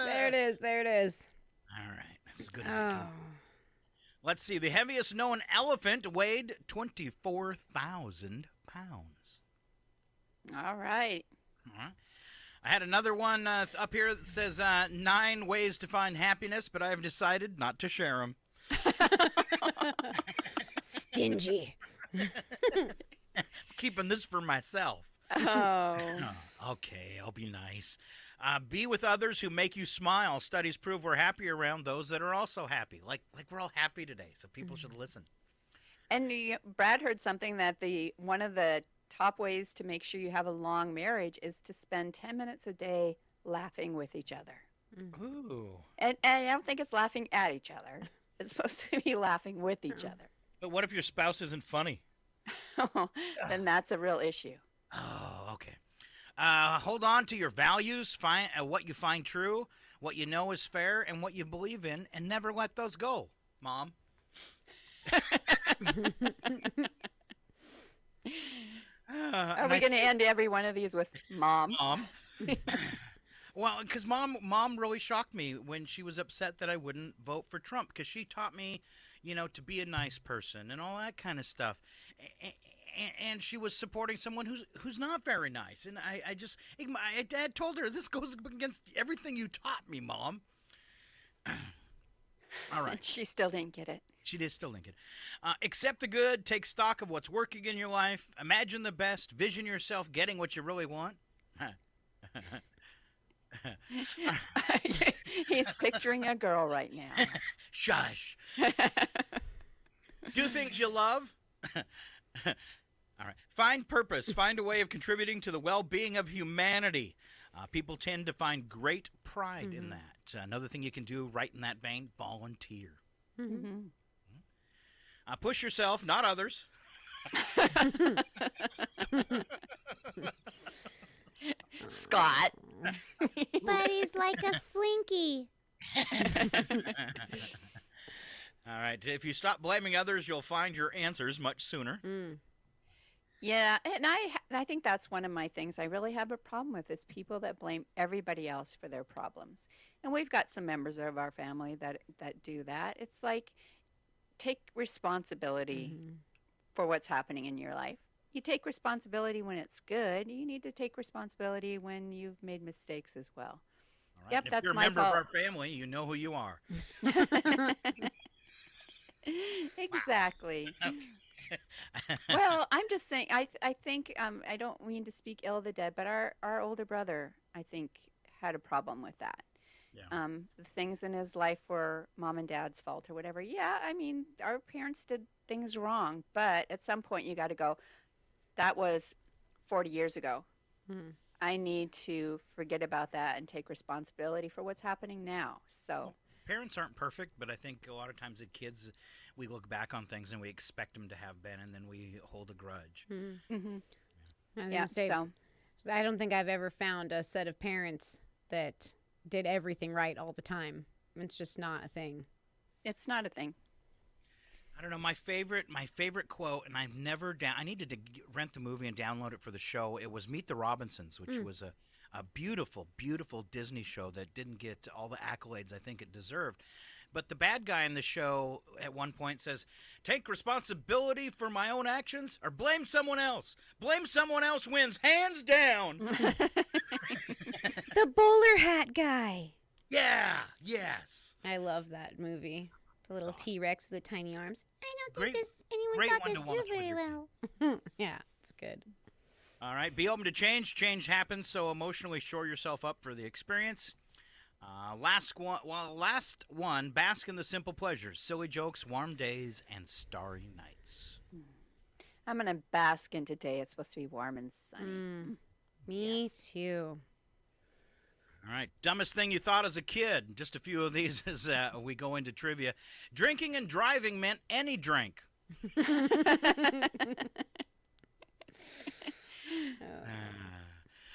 there it is. There it is.
All right, that's as good as it
Oh.
can. Let's see. The heaviest known elephant weighed 24,000 pounds.
All right.
All right. I had another one up here that says 9 ways to find happiness, but I've decided not to share them.
Stingy.
Keeping this for myself.
Oh.
Okay, I'll be nice. Be with others who make you smile. Studies prove we're happy around those that are also happy. Like we're all happy today, so people should listen.
And Brad heard something that one of the top ways to make sure you have a long marriage is to spend 10 minutes a day laughing with each other.
Ooh.
And I don't think it's laughing at each other. It's supposed to be laughing with each other.
But what if your spouse isn't funny?
Then that's a real issue.
Oh, okay. Hold on to your values, find what you find true, what you know is fair, and what you believe in, and never let those go, Mom.
Are we going to end every one of these with Mom?
Mom? Well, because Mom really shocked me when she was upset that I wouldn't vote for Trump, because she taught me, to be a nice person and all that kind of stuff. And she was supporting someone who's not very nice. And I Dad told her, this goes against everything you taught me, Mom. All right.
And she still didn't get it.
She did still think it. Accept the good. Take stock of what's working in your life. Imagine the best. Vision yourself getting what you really want.
He's picturing a girl right now.
Shush. Do things you love. All right. Find purpose. Find a way of contributing to the well-being of humanity. People tend to find great pride in that. Another thing you can do right in that vein, volunteer.
Mm-hmm.
Push yourself, not others.
Scott.
But he's like a slinky.
All right. If you stop blaming others, you'll find your answers much sooner.
Yeah, and I think that's one of my things I really have a problem with is people that blame everybody else for their problems. And we've got some members of our family that do that. It's like, take responsibility for what's happening in your life. You take responsibility when it's good. You need to take responsibility when you've made mistakes as well.
All right.
Yep,
And if
that's
you're a
my
member
fault.
of our family, you know who you are.
Exactly. Well, I'm just saying, I think, I don't mean to speak ill of the dead, but our older brother, I think, had a problem with that.
Yeah.
The things in his life were mom and dad's fault or whatever. Yeah, I mean, our parents did things wrong, but at some point you got to go, that was 40 years ago. I need to forget about that and take responsibility for what's happening now. So,
Parents aren't perfect, but I think a lot of times as kids, we look back on things and we expect them to have been, and then we hold a grudge.
yeah, so.
I don't think I've ever found a set of parents that did everything right all the time. It's just not a thing.
It's not a thing.
I don't know, my favorite quote, and I've never I needed to rent the movie and download it for the show. It was Meet the Robinsons, which was a beautiful, beautiful Disney show that didn't get all the accolades I think it deserved. But the bad guy in the show at one point says, take responsibility for my own actions or blame someone else. Blame someone else wins, hands down.
The bowler hat guy.
Yeah, yes.
I love that movie. The little
It's awesome.
T-Rex with the tiny arms. I don't
Great-
think anyone
great
thought
one
this
to
through
watch with
very
your
well. Yeah, it's good.
All right, be open to change. Change happens, so emotionally shore yourself up for the experience. Last one, bask in the simple pleasures, silly jokes, warm days, and starry nights.
I'm going to bask in today. It's supposed to be warm and sunny.
Me
Yes.
too.
All right, dumbest thing you thought as a kid. Just a few of these as we go into trivia. Drinking and driving meant any drink.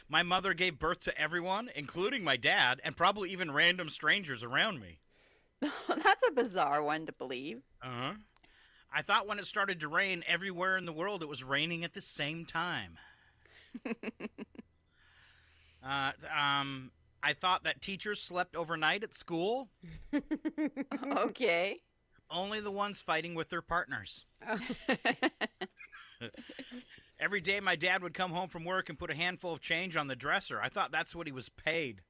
My mother gave birth to everyone, including my dad, and probably even random strangers around me.
That's a bizarre one to believe.
Uh-huh. I thought when it started to rain everywhere in the world, it was raining at the same time. I thought that teachers slept overnight at school.
Okay.
Only the ones fighting with their partners. Every day my dad would come home from work and put a handful of change on the dresser. I thought that's what he was paid.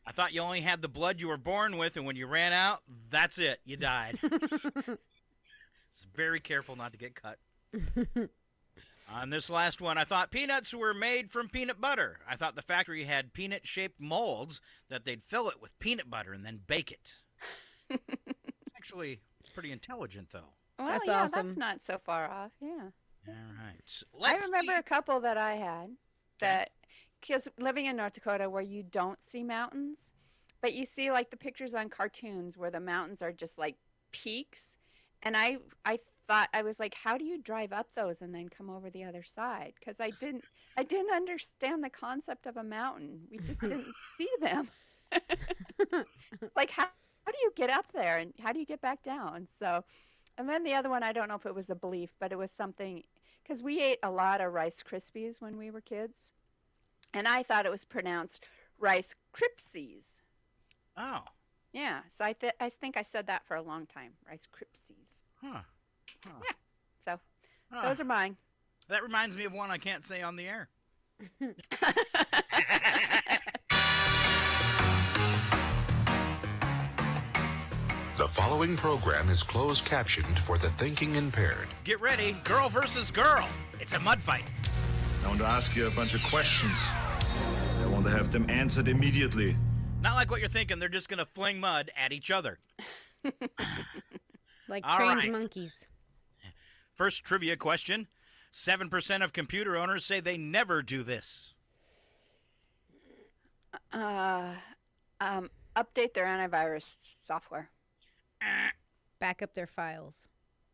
I thought you only had the blood you were born with, and when you ran out, that's it. You died. It's very careful not to get cut. On this last one, I thought peanuts were made from peanut butter. I thought the factory had peanut-shaped molds that they'd fill it with peanut butter and then bake it. It's actually pretty intelligent, though.
Well,
That's
yeah,
awesome.
that's not so far off. Yeah.
All right.
I remember a couple that I had that, because living in North Dakota where you don't see mountains, but you see like the pictures on cartoons where the mountains are just like peaks. And I thought, I was like, how do you drive up those and then come over the other side? Because I didn't understand the concept of a mountain. We just didn't see them. Like, how do you get up there and how do you get back down? So, and then the other one, I don't know if it was a belief, but it was something, because we ate a lot of Rice Krispies when we were kids. And I thought it was pronounced Rice Kripsies.
Oh.
Yeah, so I think I said that for a long time, Rice Kripsies.
Huh.
Yeah, so
Huh.
those are mine.
That reminds me of one I can't say on the air.
The following program is closed captioned for the thinking impaired.
Get ready, girl versus girl. It's a mud fight.
I want to ask you a bunch of questions. I want to have them answered immediately.
Not like what you're thinking. They're just going to fling mud at each other.
Like
All
trained
right.
monkeys.
First trivia question. 7% of computer owners say they never do this.
Update their antivirus software.
Back up their files.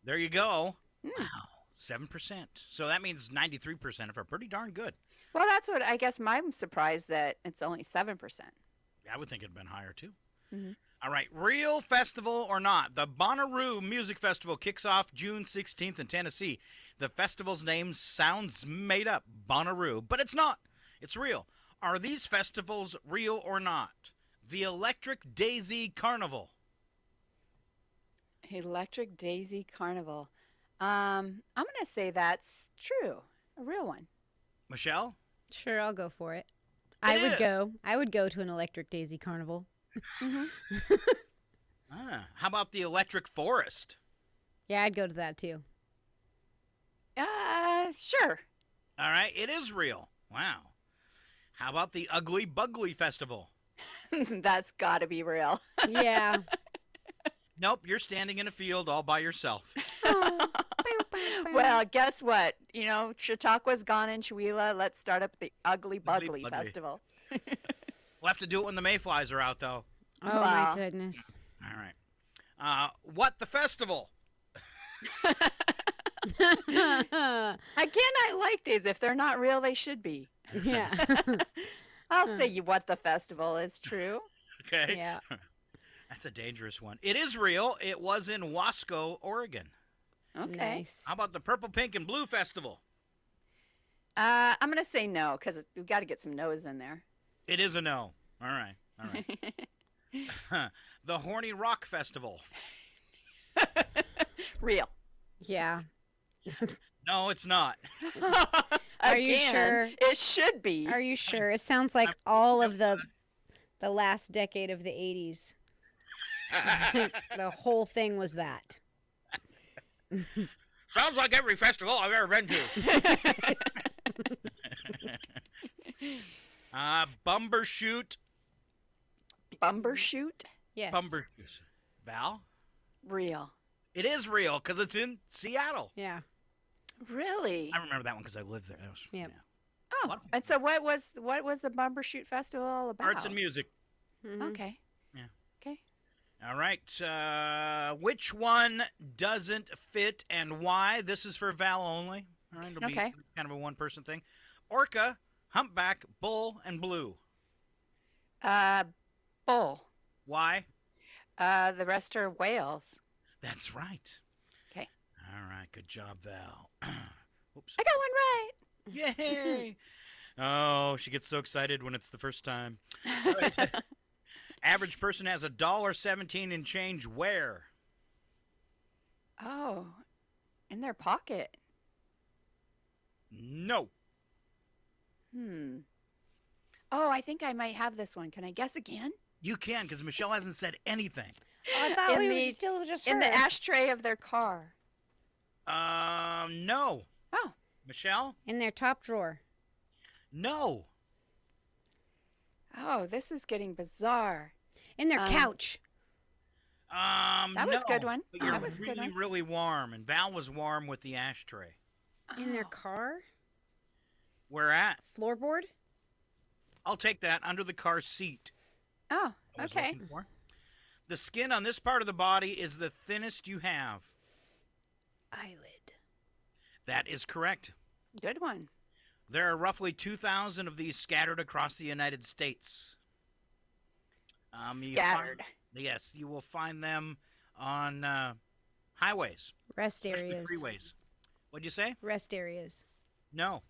There you go. Wow. 7%. So that means 93% of are pretty darn good.
Well, that's what I guess I'm surprised that it's only 7%.
I would think it'd been higher too.
Mhm.
All right, real festival or not, the Bonnaroo Music Festival kicks off June 16th in Tennessee. The festival's name sounds made up, Bonnaroo, but it's not. It's real. Are these festivals real or not? The Electric Daisy Carnival.
Electric Daisy Carnival. I'm going to say that's true. A real one.
Michelle?
Sure, I'll go for it.
It
I
is.
would go to an Electric Daisy Carnival.
How about the Electric Forest?
Yeah, I'd go to that too.
Sure.
All right, it is real. Wow. How about the Ugly Bugly Festival?
That's got to be real.
Yeah.
Nope, you're standing in a field all by yourself.
Well, guess what? You know, Chautauqua's gone in Chewelah. Let's start up the Ugly
Ugly
Bugly
Bugly.
Festival.
We'll have to do it when the mayflies are out, though.
Oh
Wow.
my goodness.
All right. What the festival?
Again, I like these. If they're not real, they should be.
Yeah.
I'll say you what the festival is true.
Okay.
Yeah.
That's a dangerous one. It is real. It was in Wasco, Oregon.
Okay.
Nice.
How about the Purple, Pink, and Blue Festival?
I'm going to say no because we've got to get some no's in there.
It is a no. All right. The Horny Rock Festival.
Real.
Yeah.
No, it's not.
Are you
Again,
sure?
It should be.
Are you sure? It sounds like all of the last decade of the 80s. The whole thing was that.
Sounds like every festival I've ever been to. Bumbershoot.
Bumbershoot?
Yes.
Bumbershoot. Val?
Real.
It is real because it's in Seattle.
Yeah.
Really?
I remember that one because I lived there.
Yep.
Oh, and so what was the Bumbershoot Festival all about?
Arts and music.
Mhm.
Okay.
Yeah.
Okay.
All right. Which one doesn't fit and why? This is for Val only. All right. It'll be
Okay.
kind of a one-person thing. Orca, humpback, bull, and blue.
Bull.
Why?
The rest are whales.
That's right.
Okay.
All right. Good job, Val. Oops.
I got one right.
Yay! Oh, she gets so excited when it's the first time. All right. Average person has $1.17 in change where?
Oh, in their pocket.
No.
Oh, I think I might have this one. Can I guess again?
You can, because Michelle hasn't said anything.
Oh, I thought
In
we were
the-
still just
In
her.
the ashtray of their car.
No.
Oh.
Michelle?
In their top drawer.
No.
Oh, this is getting bizarre.
In their couch.
That was a good one.
But you're
That was a good
really,
one.
really warm, and Val was warm with the ashtray.
In their
Oh.
car.
Where at?
Floorboard.
I'll take that. Under the car seat.
Oh,
I was
okay.
looking for. The skin on this part of the body is the thinnest you have.
Eyelid.
That is correct.
Good one.
There are roughly 2,000 of these scattered across the United States.
Scattered.
Yes, you will find them on highways,
Rest
especially
areas.
freeways. What'd you say?
Rest areas.
No.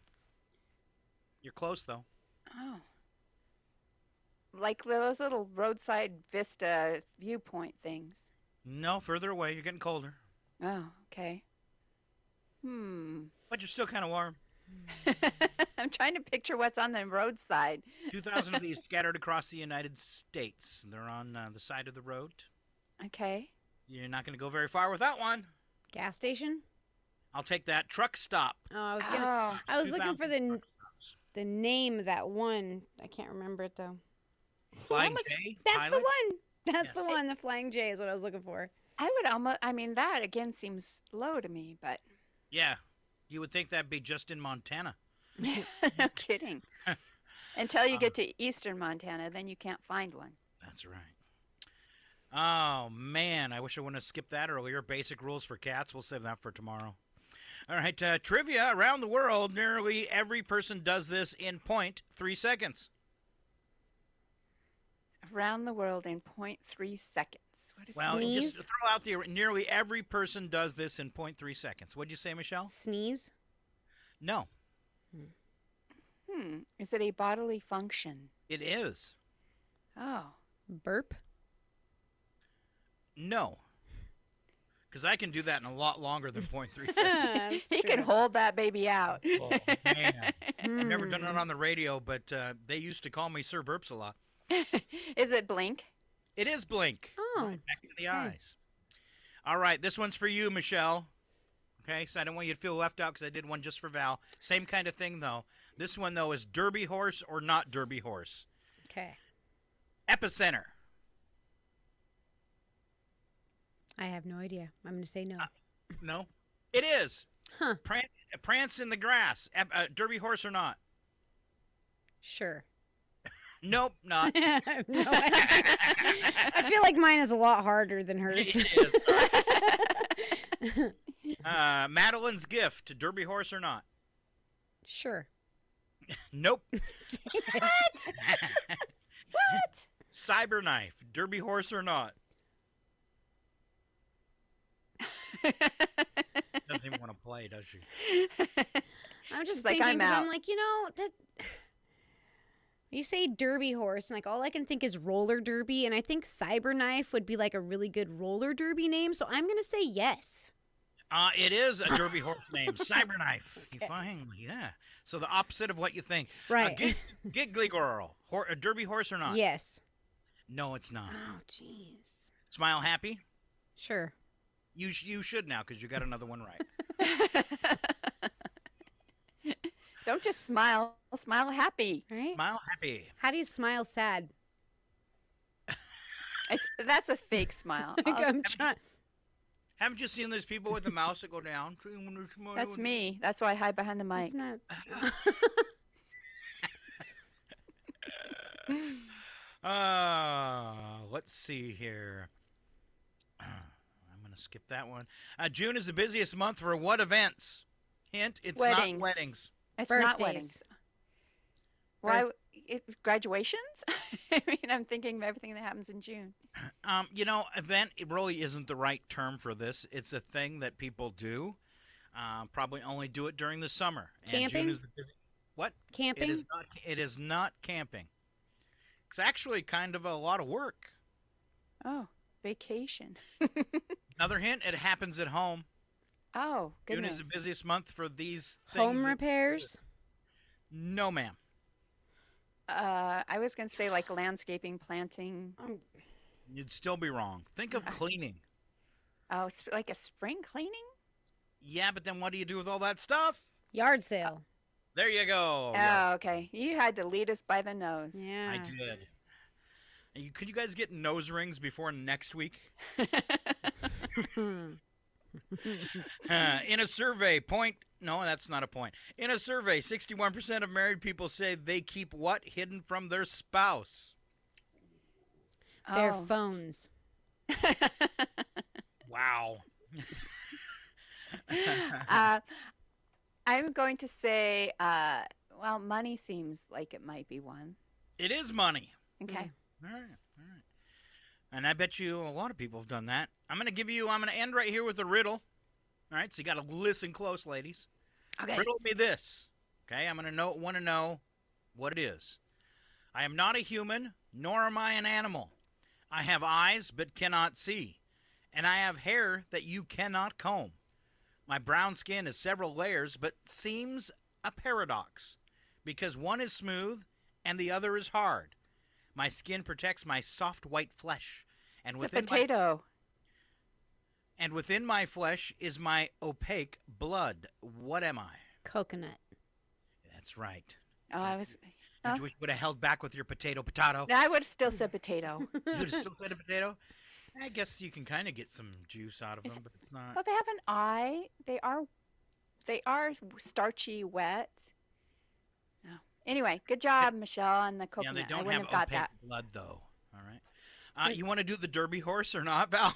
You're close, though.
Oh. Like those little roadside vista viewpoint things.
No, further away. You're getting colder.
Oh, okay.
But you're still kind of warm.
I'm trying to picture what's on the roadside.
2,000 of these scattered across the United States. They're on the side of the road.
Okay.
You're not going to go very far with that one.
Gas station.
I'll take that. Truck stop.
Oh, I was looking for the name of that one. I can't remember it though.
Flying J?
That's
Pilot?
the one. That's
Yes.
the one. The Flying J is what I was looking for.
I would almost, I mean, that again seems low to me, but
Yeah. You would think that'd be just in Montana.
no kidding. Until you get to eastern Montana, then you can't find one.
That's right. Oh, man. I wish I wouldn't have skipped that earlier. Basic rules for cats. We'll save that for tomorrow. All right. Trivia around the world. Nearly every person does this in 0.3 seconds.
Around the world in 0.3 seconds. What is
Well,
Sneeze?
just throw out the nearly every person does this in 0.3 seconds. What'd you say, Michelle?
Sneeze.
No,
Is it a bodily function?
it is.
Oh.
Burp.
No. Because I can do that in a lot longer than 0.3 seconds.
That's
He can
true.
hold that baby out.
Oh, man. I've never done it on the radio, but they used to call me Sir Burps a lot.
Is it blink?
It is blink.
Oh.
Right back in the eyes. All right, this one's for you, Michelle. Okay, so I don't want you to feel left out because I did one just for Val. Same kind of thing, though. This one, though, is Derby horse or not Derby horse.
Okay.
Epicenter.
I have no idea. I'm going to say no.
No? It is.
Huh.
Prance in the grass. Derby horse or not?
Sure.
Nope, not.
I have no idea. I feel like mine is a lot harder than hers.
It is. Madeline's gift. Derby horse or not?
Sure.
Nope.
What? What?
Cyberknife. Derby horse or not? Doesn't even want to play, does she?
I'm just
Like,
thinking,
I'm
'cause
out.
I'm like, that You say derby horse, and like all I can think is roller derby, and I think Cyberknife would be like a really good roller derby name, so I'm gonna say yes.
It is a derby horse name, Cyberknife. You finally, yeah. So the opposite of what you think.
Right.
Giggly girl, a derby horse or not?
Yes.
No, it's not.
Oh, jeez.
Smile happy?
Sure.
You should now because you got another one right.
Don't just smile. Smile happy.
Right?
Smile happy.
How do you smile sad?
That's a fake smile.
I'm trying.
Haven't you seen those people with the mouse that go down?
That's me. That's why I hide behind the mic.
It's not.
Let's see here. I'm going to skip that one. June is the busiest month for what events? Hint, it's
Weddings.
not weddings.
It's not
Birthdays.
weddings. Why? Graduations? I mean, I'm thinking of everything that happens in June.
Event, it really isn't the right term for this. It's a thing that people do. Probably only do it during the summer. And
Camping?
June is the busy. What?
Camping?
It is not camping. It's actually kind of a lot of work.
Oh, vacation.
Another hint, it happens at home.
Oh,
June
goodness.
is the busiest month for these things.
Home repairs?
No, ma'am.
I was going to say like landscaping, planting.
You'd still be wrong. Think of cleaning.
Oh, it's like a spring cleaning?
Yeah, but then what do you do with all that stuff?
Yard sale.
There you go.
Oh, okay. You had to lead us by the nose.
Yeah.
I did. Could you guys get nose rings before next week? In a survey, no, that's not a point. In a survey, 61% of married people say they keep what hidden from their spouse?
Their
Oh.
phones.
Wow.
I'm going to say, money seems like it might be one.
It is money.
Okay.
All right. And I bet you a lot of people have done that. I'm going to end right here with a riddle. All right, so you got to listen close, ladies.
Okay.
Riddle me this. Okay, I'm going to want to know what it is. I am not a human, nor am I an animal. I have eyes but cannot see, and I have hair that you cannot comb. My brown skin is several layers, but seems a paradox, because one is smooth and the other is hard. My skin protects my soft white flesh, and
It's a potato.
within my flesh is my opaque blood. What am I?
Coconut.
That's right.
Oh, I was.
You would have held back with your potato.
I would have still said potato.
You would have still said a potato? I guess you can kind of get some juice out of them, but it's not.
Well, they have an eye. They are starchy, wet. Oh. Anyway, good job, Michelle, on the
Yeah,
coconut.
they
I
don't
wouldn't
have
have got
opaque
that.
blood, though. All right. You want to do the Derby horse or not, Val?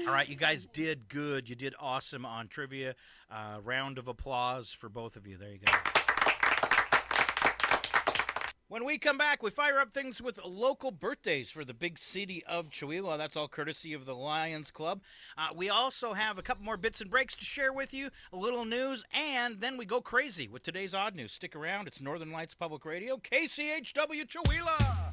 All right, you guys did good. You did awesome on trivia. Round of applause for both of you. There you go. When we come back, we fire up things with local birthdays for the big city of Chihuahua. That's all courtesy of the Lions Club. We also have a couple more bits and breaks to share with you, a little news, and then we go crazy with today's odd news. Stick around. It's Northern Lights Public Radio, KCHW Chihuahua.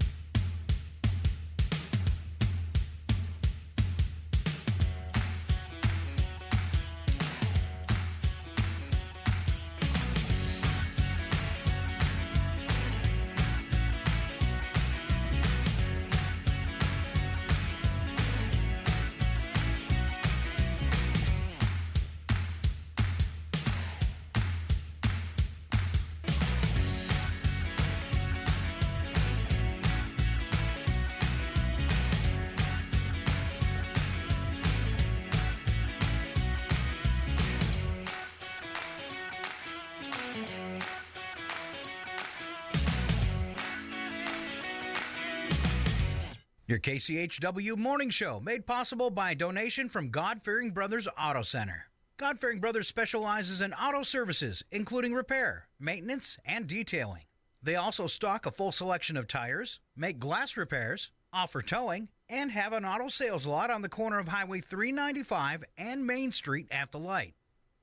Your KCHW Morning Show, made possible by a donation from God-Fearing Brothers Auto Center. God-Fearing Brothers specializes in auto services, including repair, maintenance, and detailing. They also stock a full selection of tires, make glass repairs, offer towing, and have an auto sales lot on the corner of Highway 395 and Main Street at the light.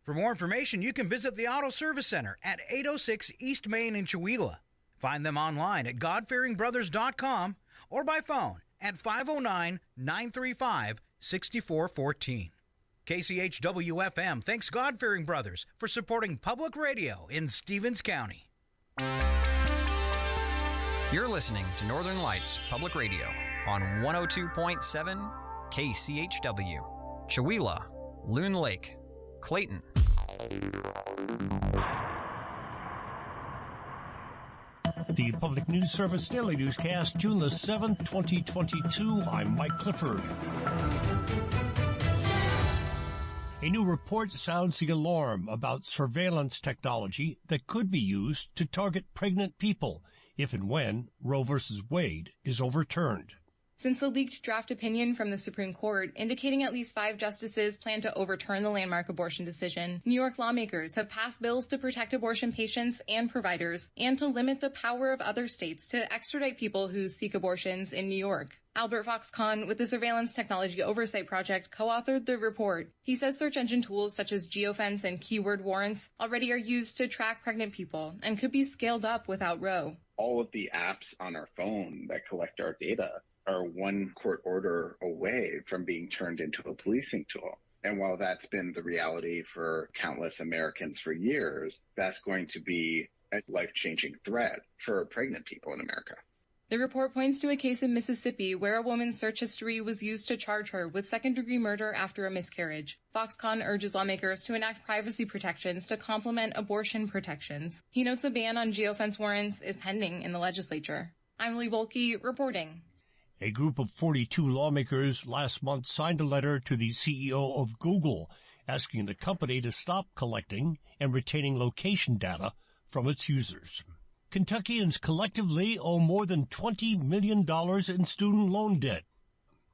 For more information, you can visit the Auto Service Center at 806 East Main in Chewelah. Find them online at godfearingbrothers.com or by phone at 509-935-6414. KCHW FM thanks God-Fearing Brothers for supporting public radio in Stevens County.
You're listening to Northern Lights Public Radio on 102.7 KCHW. Chewelah, Loon Lake, Clayton.
The Public News Service Daily Newscast, June the 7th, 2022. I'm Mike Clifford. A new report sounds the alarm about surveillance technology that could be used to target pregnant people if and when Roe v. Wade is overturned.
Since the leaked draft opinion from the Supreme Court indicating at least 5 justices plan to overturn the landmark abortion decision, New York lawmakers have passed bills to protect abortion patients and providers and to limit the power of other states to extradite people who seek abortions in New York. Albert Foxconn with the Surveillance Technology Oversight Project co-authored the report. He says search engine tools such as geofence and keyword warrants already are used to track pregnant people and could be scaled up without Roe.
All of the apps on our phone that collect our data are one court order away from being turned into a policing tool. And while that's been the reality for countless Americans for years, that's going to be a life-changing threat for pregnant people in America.
The report points to a case in Mississippi where a woman's search history was used to charge her with second-degree murder after a miscarriage. Foxconn urges lawmakers to enact privacy protections to complement abortion protections. He notes a ban on geofence warrants is pending in the legislature. I'm Lee Bolke reporting.
A group of 42 lawmakers last month signed a letter to the CEO of Google asking the company to stop collecting and retaining location data from its users. Kentuckians collectively owe more than $20 million in student loan debt.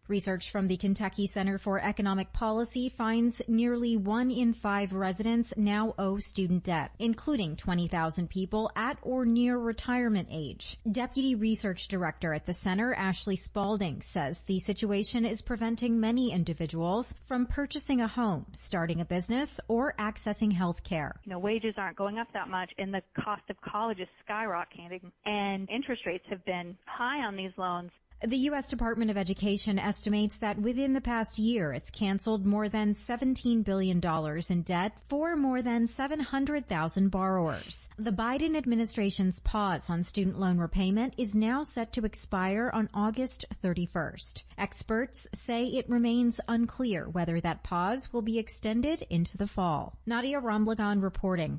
Research from the Kentucky Center for Economic Policy finds nearly 1 in 5 residents now owe student debt, including 20,000 people at or near retirement age. Deputy Research Director at the center, Ashley Spalding, says the situation is preventing many individuals from purchasing a home, starting a business, or accessing health care.
Wages aren't going up that much, and the cost of college is skyrocketing, and interest rates have been high on these loans.
The U.S. Department of Education estimates that within the past year, it's canceled more than $17 billion in debt for more than 700,000 borrowers. The Biden administration's pause on student loan repayment is now set to expire on August 31st. Experts say it remains unclear whether that pause will be extended into the fall. Nadia Ramlagan reporting.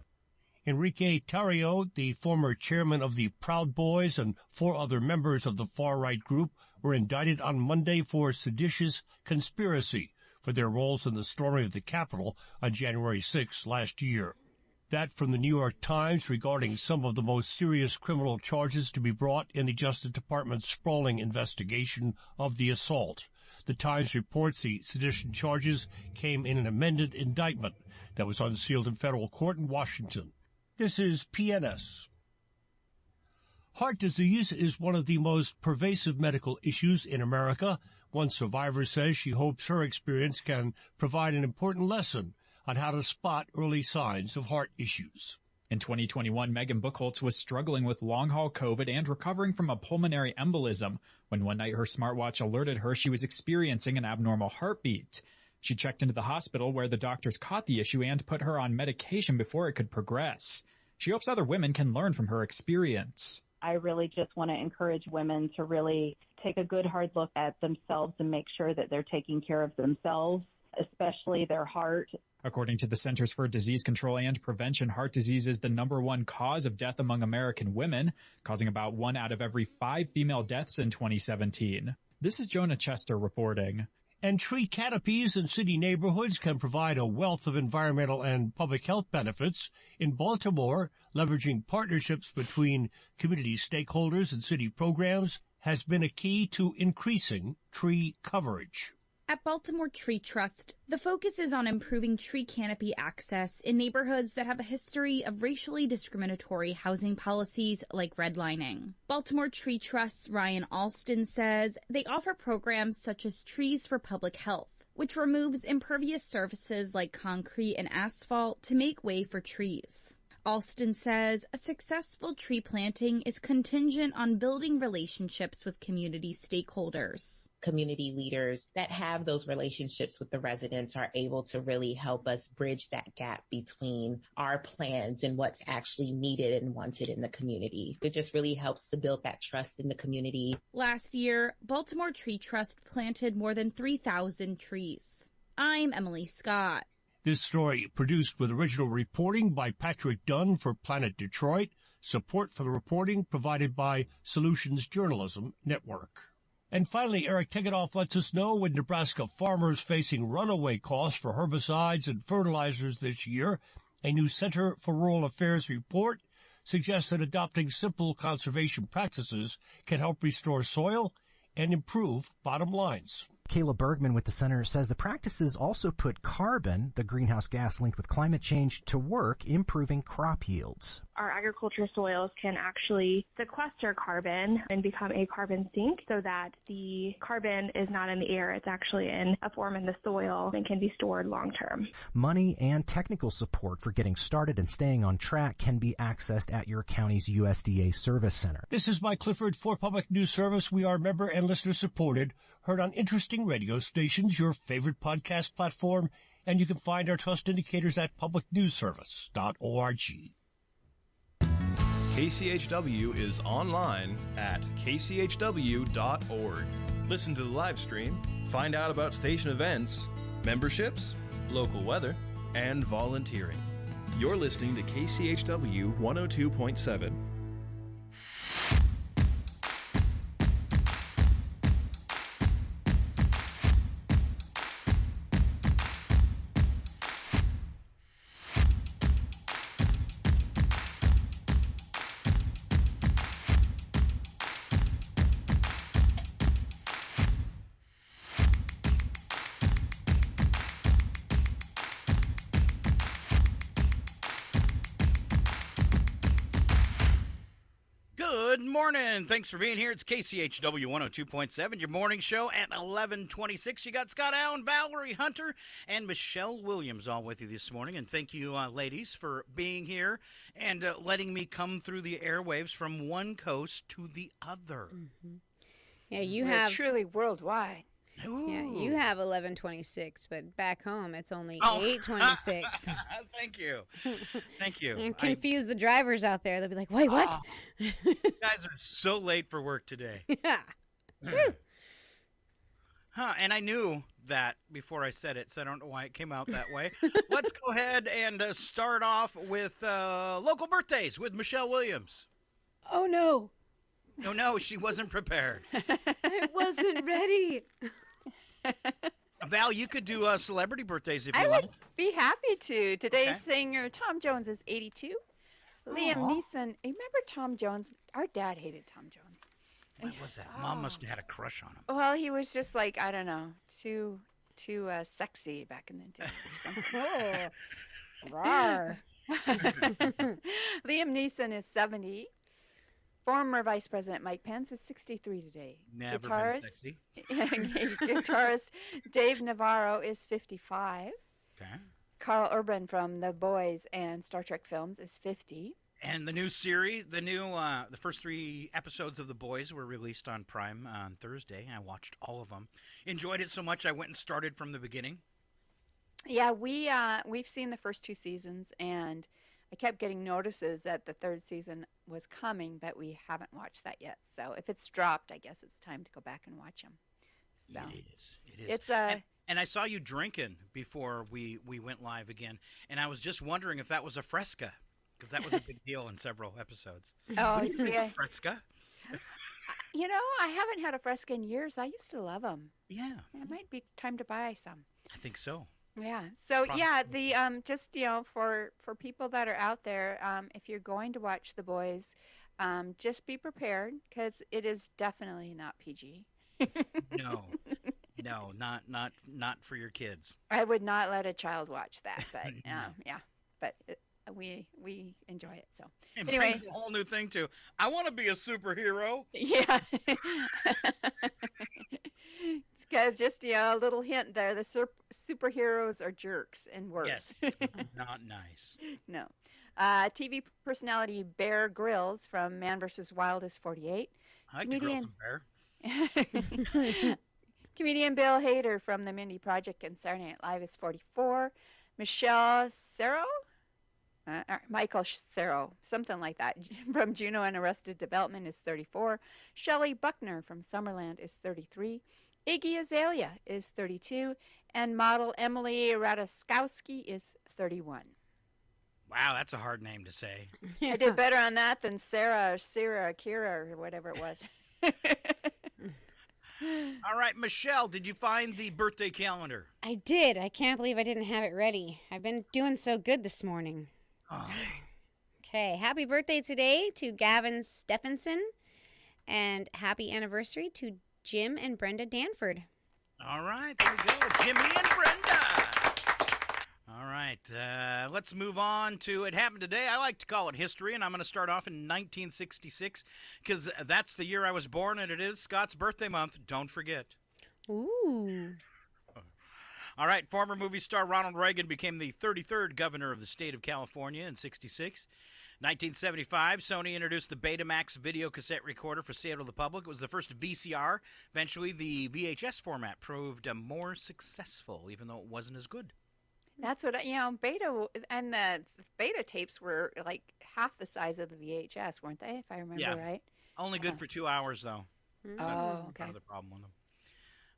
Enrique Tarrio, the former chairman of the Proud Boys, and 4 other members of the far-right group were indicted on Monday for seditious conspiracy for their roles in the storming of the Capitol on January 6 last year. That from the New York Times regarding some of the most serious criminal charges to be brought in the Justice Department's sprawling investigation of the assault. The Times reports the sedition charges came in an amended indictment that was unsealed in federal court in Washington. This is PNS. Heart disease is one of the most pervasive medical issues in America. One survivor says she hopes her experience can provide an important lesson on how to spot early signs of heart issues.
In 2021, Megan Buchholz was struggling with long-haul COVID and recovering from a pulmonary embolism when one night her smartwatch alerted her she was experiencing an abnormal heartbeat. She checked into the hospital where the doctors caught the issue and put her on medication before it could progress. She hopes other women can learn from her experience.
I really just want to encourage women to really take a good hard look at themselves and make sure that they're taking care of themselves, especially their heart.
According to the Centers for Disease Control and Prevention, heart disease is the #1 cause of death among American women, causing about 1 out of every 5 female deaths in 2017. This is Jonah Chester reporting.
And tree canopies in city neighborhoods can provide a wealth of environmental and public health benefits. In Baltimore, leveraging partnerships between community stakeholders and city programs has been a key to increasing tree coverage.
At Baltimore Tree Trust, the focus is on improving tree canopy access in neighborhoods that have a history of racially discriminatory housing policies like redlining. Baltimore Tree Trust's Ryan Alston says they offer programs such as Trees for Public Health, which removes impervious surfaces like concrete and asphalt to make way for trees. Alston says a successful tree planting is contingent on building relationships with community stakeholders.
Community leaders that have those relationships with the residents are able to really help us bridge that gap between our plans and what's actually needed and wanted in the community. It just really helps to build that trust in the community.
Last year, Baltimore Tree Trust planted more than 3,000 trees. I'm Emily Scott.
This story produced with original reporting by Patrick Dunn for Planet Detroit. Support for the reporting provided by Solutions Journalism Network. And finally, Eric Tegetthoff lets us know with Nebraska farmers facing runaway costs for herbicides and fertilizers this year, a new Center for Rural Affairs report suggests that adopting simple conservation practices can help restore soil and improve bottom lines.
Kayla Bergman with the center says the practices also put carbon, the greenhouse gas linked with climate change, to work, improving crop yields.
Our agriculture soils can actually sequester carbon and become a carbon sink so that the carbon is not in the air. It's actually in a form in the soil and can be stored long term.
Money and technical support for getting started and staying on track can be accessed at your county's USDA Service Center.
This is Mike Clifford for Public News Service. We are member and listener supported, heard on interesting radio stations, your favorite podcast platform, and you can find our trust indicators at publicnewsservice.org.
KCHW is online at kchw.org. Listen to the live stream, find out about station events, memberships, local weather, and volunteering. You're listening to KCHW 102.7.
Good morning. Thanks for being here. It's KCHW 102.7, your morning show at 11:26. You got Scott Allen, Valerie Hunter, and Michelle Williams all with you this morning. And thank you, ladies, for being here and letting me come through the airwaves from one coast to the other.
Mm-hmm. Yeah, you
We're
have
truly worldwide.
Ooh.
Yeah, you have 11:26, but back home it's only 8:26.
Thank you. Thank you.
And confuse the drivers out there. They'll be like, "Wait, what?"
You guys are so late for work today.
Yeah.
And I knew that before I said it, so I don't know why it came out that way. Let's go ahead and start off with local birthdays with Michelle Williams.
Oh, no.
No, she wasn't prepared.
I wasn't ready.
Val, you could do celebrity birthdays if you
I
like.
would be happy to. Today's singer Tom Jones is 82. Liam Neeson. Remember Tom Jones? Our dad hated Tom Jones.
What was that? Mom must have had a crush on him.
Well, he was just like, I don't know, too sexy back in the day or something.
Rawr.
Liam Neeson is 70. Former Vice President Mike Pence is 63 today.
Never been sexy.
Guitarist Dave Navarro is 55.
Okay.
Carl Urban from The Boys and Star Trek films is 50.
And the new series, the first 3 episodes of The Boys were released on Prime on Thursday. I watched all of them. Enjoyed it so much I went and started from the beginning.
Yeah, we've seen the first 2 seasons, and I kept getting notices that the 3rd season was coming, but we haven't watched that yet. So if it's dropped, I guess it's time to go back and watch them. So
It is.
It's
and I saw you drinking before we went live again, and I was just wondering if that was a Fresca, because that was a big deal in several episodes.
Oh, I see.
Fresca?
You know, I haven't had a Fresca in years. I used to love them.
Yeah.
It might be time to buy some.
I think so.
Yeah. So yeah, the just for people that are out there, if you're going to watch The Boys, just be prepared because it is definitely not PG.
No, not for your kids.
I would not let a child watch that, but yeah, but we enjoy it. So anyway,
a whole new thing too. I want to be a superhero.
Yeah. Because just, a little hint there, the superheroes are jerks and worse.
Yes, not nice.
No. TV personality Bear Grylls from Man vs. Wild is 48.
I like to grill some bear.
Comedian Bill Hader from The Mindy Project and Saturday Night Live is 44. Michelle Serro? Michael Serro, something like that, from Juno and Arrested Development is 34. Shelley Buckner from Summerland is 33. Iggy Azalea is 32. And model Emily Ratajkowski is 31.
Wow, that's a hard name to say.
I did better on that than Sarah, Kira, or whatever it was.
All right, Michelle, did you find the birthday calendar?
I did. I can't believe I didn't have it ready. I've been doing so good this morning.
Oh.
Okay, happy birthday today to Gavin Stephenson, and happy anniversary to Jim and Brenda Danford.
All right, there we go. Jimmy and Brenda. All right, let's move on to It Happened Today. I like to call it history, and I'm going to start off in 1966 because that's the year I was born, and it is Scott's birthday month. Don't forget.
Ooh.
All right, former movie star Ronald Reagan became the 33rd governor of the state of California in 66. 1975, Sony introduced the Betamax video cassette recorder for sale to the public. It was the first VCR. Eventually, the VHS format proved more successful, even though it wasn't as good.
That's what, beta, and the beta tapes were like half the size of the VHS, weren't they, if I remember right?
Only good for 2 hours, though.
Oh, okay.
Part of the problem with them.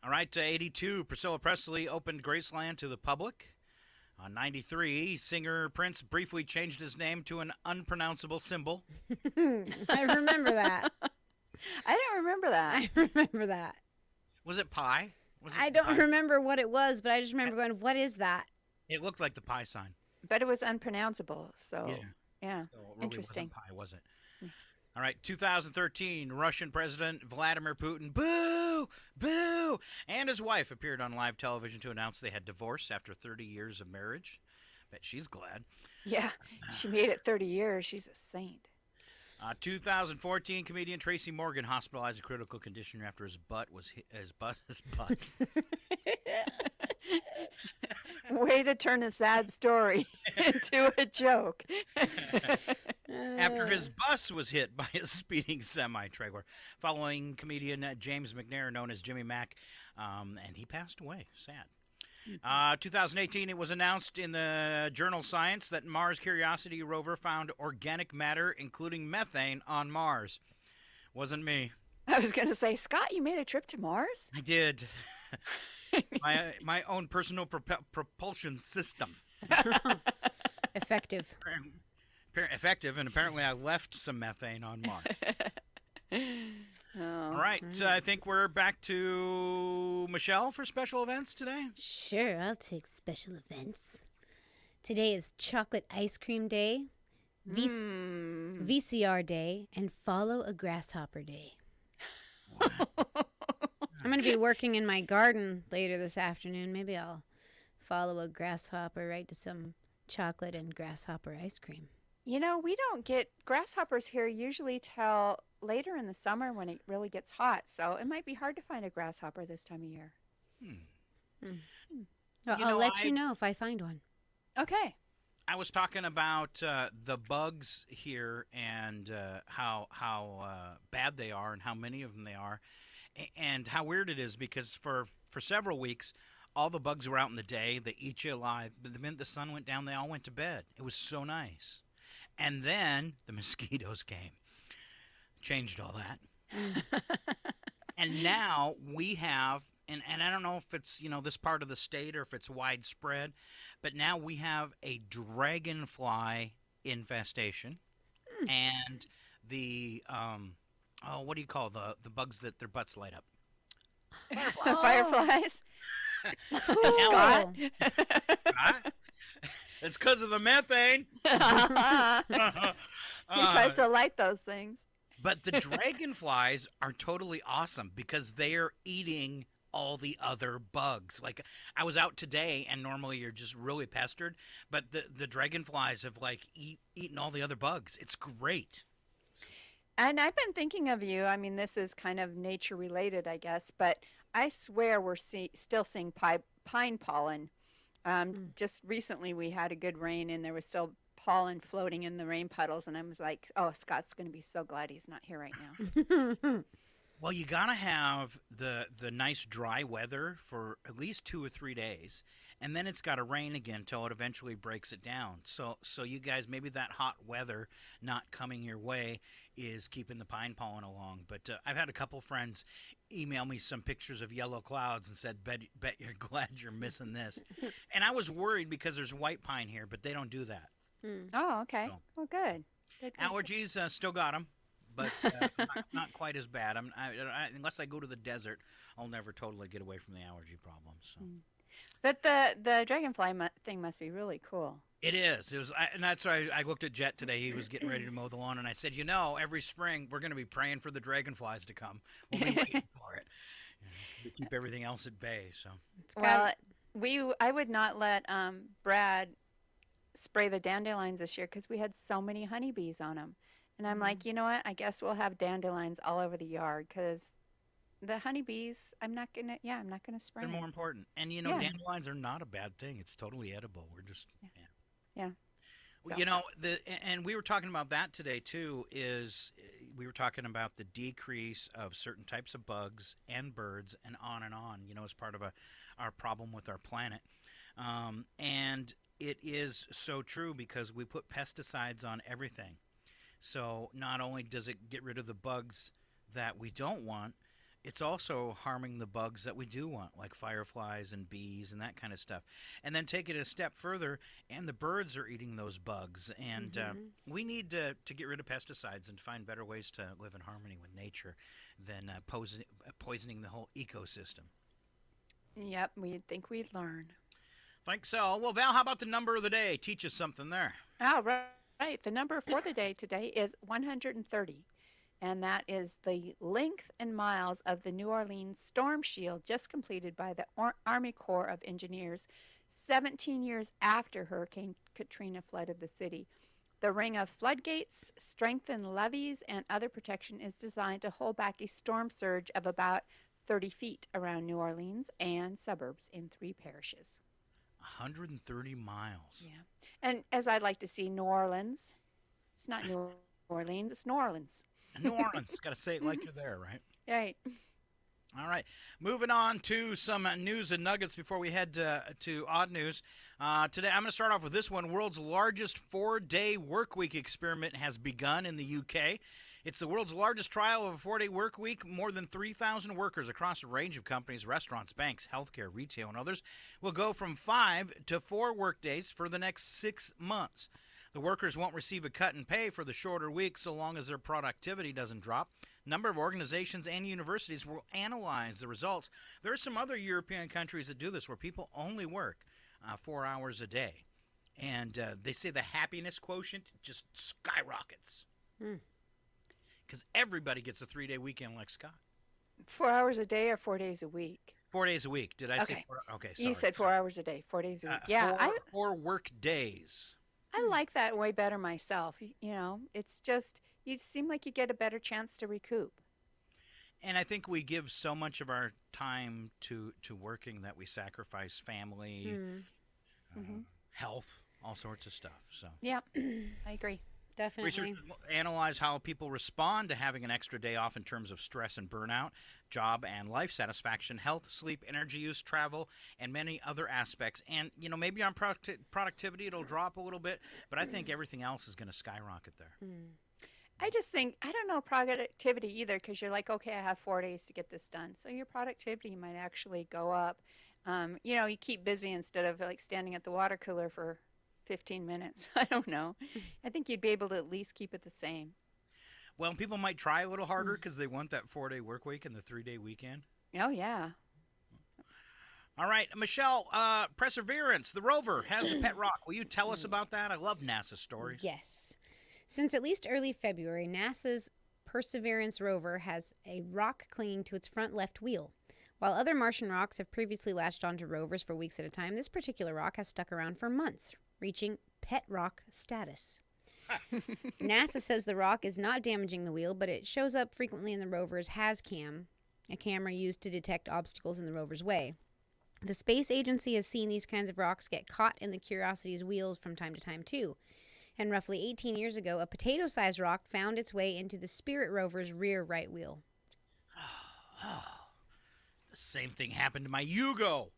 All right, 82, Priscilla Presley opened Graceland to the public. 93, singer Prince briefly changed his name to an unpronounceable symbol.
I remember that.
I don't remember that.
I remember that.
Was it pi?
I don't remember what it was, but I just remember going, what is that?
It looked like the pi sign.
But it was unpronounceable, so yeah,
So it really
interesting.
wasn't pi, was it? All right, 2013, Russian President Vladimir Putin, boo, boo, and his wife appeared on live television to announce they had divorced after 30 years of marriage. Bet she's glad.
Yeah, she made it 30 years. She's a saint.
2014, comedian Tracy Morgan hospitalized in critical condition after his butt was hit. His butt.
Way to turn a sad story into a joke.
After his bus was hit by a speeding semi-trailer. Following comedian James McNair, known as Jimmy Mack, and he passed away. Sad. 2018, it was announced in the journal Science that Mars Curiosity rover found organic matter, including methane, on Mars. Wasn't me.
I was going to say, Scott, you made a trip to Mars?
I did. my own personal propulsion system.
Effective.
Effective, and apparently I left some methane on Mars. All right, I think we're back to Michelle for special events today.
Sure, I'll take special events. Today is Chocolate Ice Cream Day, VCR Day, and Follow a Grasshopper Day. I'm going to be working in my garden later this afternoon. Maybe I'll follow a grasshopper right to some chocolate and grasshopper ice cream.
We don't get grasshoppers here usually till later in the summer when it really gets hot. So it might be hard to find a grasshopper this time of year.
Well, I'll let you know if I find one.
Okay.
I was talking about the bugs here and how bad they are and how many of them they are. And how weird it is because for several weeks, all the bugs were out in the day. They eat you alive. But the minute the sun went down, they all went to bed. It was so nice. And then the mosquitoes came. Changed all that. And now we have, and I don't know if it's, this part of the state or if it's widespread, but now we have a dragonfly infestation. And the... what do you call the bugs that their butts light up?
Fireflies?
Scott?
It's because of the methane.
He tries to light those things.
But the dragonflies are totally awesome because they are eating all the other bugs. Like, I was out today, and normally you're just really pestered, but the dragonflies have, eaten all the other bugs. It's great.
And I've been thinking of you. I mean, this is kind of nature related, I guess, but I swear we're still seeing pine pollen. Just recently we had a good rain and there was still pollen floating in the rain puddles, and I was like, oh, Scott's going to be so glad he's not here right now.
Well, you got to have the nice dry weather for at least 2 or 3 days, and then it's got to rain again until it eventually breaks it down. So you guys, maybe that hot weather not coming your way is keeping the pine pollen along. But I've had a couple friends email me some pictures of yellow clouds and said, bet you're glad you're missing this. And I was worried because there's white pine here, but they don't do that.
Oh, okay.
So.
Well, good. Good.
Allergies, still got them, but not quite as bad. Unless I go to the desert, I'll never totally get away from the allergy problem. So.
But the dragonfly thing must be really cool.
It is. It was, and that's why I looked at Jet today. He was getting ready to mow the lawn, and I said, every spring we're going to be praying for the dragonflies to come. We'll be waiting for it to keep everything else at bay. So.
Well, I would not let Brad spray the dandelions this year because we had so many honeybees on them, and I'm like, you know what? I guess we'll have dandelions all over the yard because the honeybees, I'm not gonna spray.
They're
them.
more important, and dandelions are not a bad thing. It's totally edible. We're just
yeah.
So. And we were talking about that today too. Is we were talking about the decrease of certain types of bugs and birds, and on and on. As part of our problem with our planet, and it is so true because we put pesticides on everything. So not only does it get rid of the bugs that we don't want, it's also harming the bugs that we do want, like fireflies and bees and that kind of stuff. And then take it a step further, and the birds are eating those bugs. And we need to get rid of pesticides and find better ways to live in harmony with nature than poisoning the whole ecosystem.
Yep, we'd think we'd learn.
Think so. Well, Val, how about the number of the day? Teach us something there.
Oh, right. The number for the day today is 130. And that is the length in miles of the New Orleans storm shield just completed by the Army Corps of Engineers 17 years after Hurricane Katrina flooded the city. The ring of floodgates, strengthened levees, and other protection is designed to hold back a storm surge of about 30 feet around New Orleans and suburbs in 3 parishes.
130 miles.
Yeah. And as I'd like to see New Orleans, it's not New Orleans, it's New Orleans.
New Orleans. Got to say it like you're there, right?
Right.
All right. Moving on to some news and nuggets before we head to odd news. Today, I'm going to start off with this one. World's largest 4-day work week experiment has begun in the UK. It's the world's largest trial of a 4-day work week. More than 3,000 workers across a range of companies, restaurants, banks, healthcare, retail, and others will go from 5 to 4 work days for the next 6 months. The workers won't receive a cut in pay for the shorter week so long as their productivity doesn't drop. A number of organizations and universities will analyze the results. There are some other European countries that do this where people only work 4 hours a day. And they say the happiness quotient just skyrockets. Because everybody gets a 3-day weekend like Scott.
4 hours a day or 4 days a week?
4 days a week. Did I say 4? Okay, sorry.
You said 4 hours a day, 4 days a week. Yeah.
4 work days.
I like that way better myself. It's just, you seem like you get a better chance to recoup.
And I think we give so much of our time to working that we sacrifice family, health, all sorts of stuff. So
yeah, I agree.
Definitely.
Researchers analyze how people respond to having an extra day off in terms of stress and burnout, job and life satisfaction, health, sleep, energy use, travel, and many other aspects. And, maybe on productivity it'll drop a little bit, but I think everything else is going to skyrocket there.
I just think, I don't know productivity either, because you're like, okay, I have 4 days to get this done. So your productivity might actually go up. You keep busy instead of like standing at the water cooler for 15 minutes. I don't know. I think you'd be able to at least keep it the same.
Well, people might try a little harder because they want that 4-day work week and the 3-day weekend.
Oh, yeah.
All right, Michelle, Perseverance, the rover, has a pet rock. Will you tell us about that? I love NASA stories.
Yes. Since at least early February, NASA's Perseverance rover has a rock clinging to its front left wheel. While other Martian rocks have previously latched onto rovers for weeks at a time, this particular rock has stuck around for months, reaching pet rock status. NASA says the rock is not damaging the wheel, but it shows up frequently in the rover's HazCam a camera used to detect obstacles in the rover's way. The space agency has seen these kinds of rocks get caught in the Curiosity's wheels from time to time, too. And roughly 18 years ago, a potato-sized rock found its way into the Spirit rover's rear right wheel.
The same thing happened to my Yugo.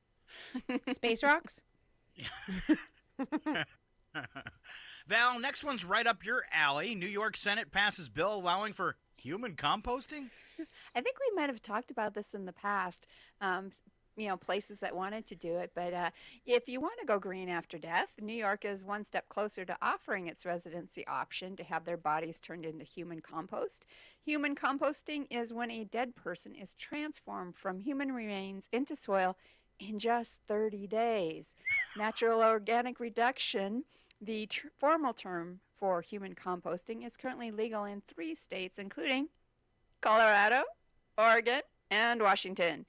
Space rocks?
Val, next one's right up your alley. New York Senate passes bill allowing for human composting?
I think we might have talked about this in the past. Places that wanted to do it. But if you want to go green after death, New York is one step closer to offering its residency option to have their bodies turned into human compost. Human composting is when a dead person is transformed from human remains into soil in just 30 days. Natural organic reduction, the formal term for human composting, is currently legal in 3 states, including Colorado, Oregon, and Washington.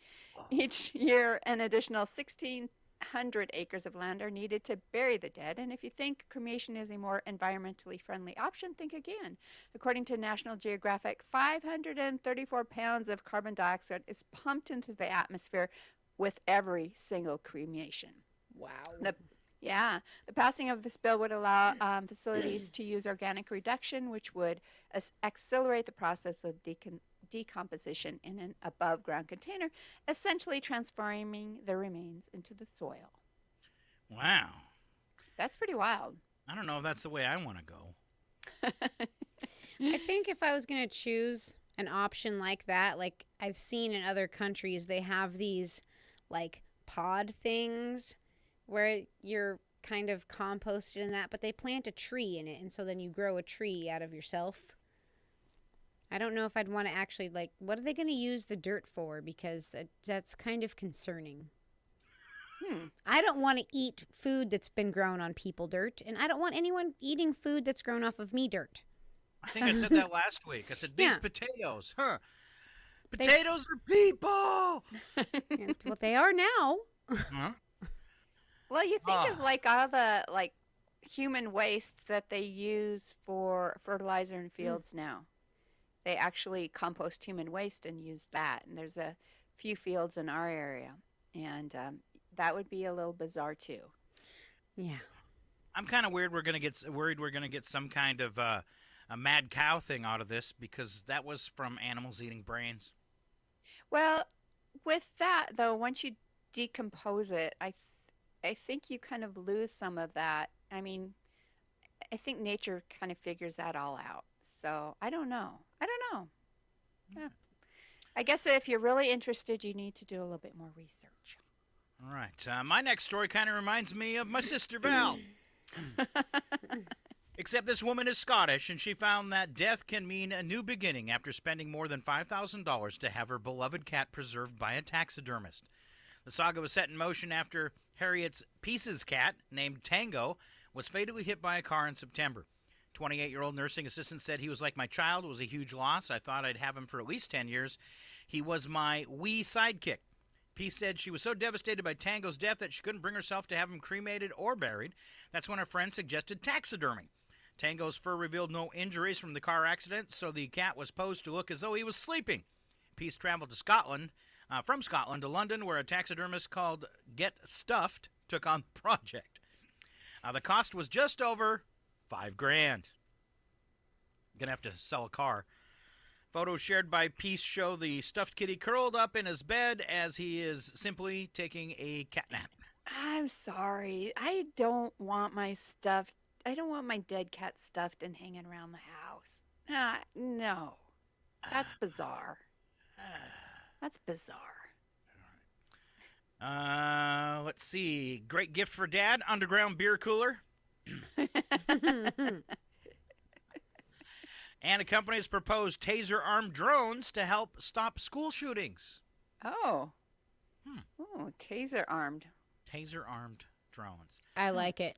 Each year, an additional 1,600 acres of land are needed to bury the dead, and if you think cremation is a more environmentally friendly option, think again. According to National Geographic, 534 pounds of carbon dioxide is pumped into the atmosphere with every single cremation.
Wow.
The passing of this bill would allow facilities to use organic reduction, which would accelerate the process of decomposition in an above-ground container, essentially transforming the remains into the soil.
Wow.
That's pretty wild.
I don't know if that's the way I want to go.
I think if I was going to choose an option like that, like I've seen in other countries, they have these like pod things where you're kind of composted in that, but they plant a tree in it, and so then you grow a tree out of yourself. I don't know if I'd want to actually, like, what are they going to use the dirt for? Because that's kind of concerning. I don't want to eat food that's been grown on people dirt, and I don't want anyone eating food that's grown off of me dirt.
I think I said that last week. I said, these potatoes, Potatoes are people!
Well, they are now.
Huh?
Well, you think of like all the like human waste that they use for fertilizer in fields now. They actually compost human waste and use that. And there's a few fields in our area, and that would be a little bizarre too.
Yeah.
I'm kind of worried we're gonna get some kind of a mad cow thing out of this, because that was from animals eating brains.
Well, with that though, once you decompose it, I think you kind of lose some of that. I mean, I think nature kind of figures that all out. So I don't know. Yeah. I guess if you're really interested, you need to do a little bit more research.
All right. My next story kind of reminds me of my sister Val. Except this woman is Scottish, and she found that death can mean a new beginning after spending more than $5,000 to have her beloved cat preserved by a taxidermist. The saga was set in motion after Harriet's Pieces cat, named Tango, was fatally hit by a car in September. 28-year-old nursing assistant said, "He was like my child. It was a huge loss. I thought I'd have him for at least 10 years. He was my wee sidekick." Peace said she was so devastated by Tango's death that she couldn't bring herself to have him cremated or buried. That's when her friend suggested taxidermy. Tango's fur revealed no injuries from the car accident, so the cat was posed to look as though he was sleeping. Peace traveled to Scotland, from Scotland to London, where a taxidermist called Get Stuffed took on the project. The cost was just over $5,000. Gonna have to sell a car. Photos shared by Peace show the stuffed kitty curled up in his bed as he is simply taking a cat nap.
I'm sorry. I don't want my dead cat stuffed and hanging around the house. No. That's bizarre. That's bizarre.
Let's see. Great gift for Dad, underground beer cooler. And a company has proposed taser-armed drones to help stop school shootings.
Oh. Oh, taser-armed.
Taser-armed drones.
I like it.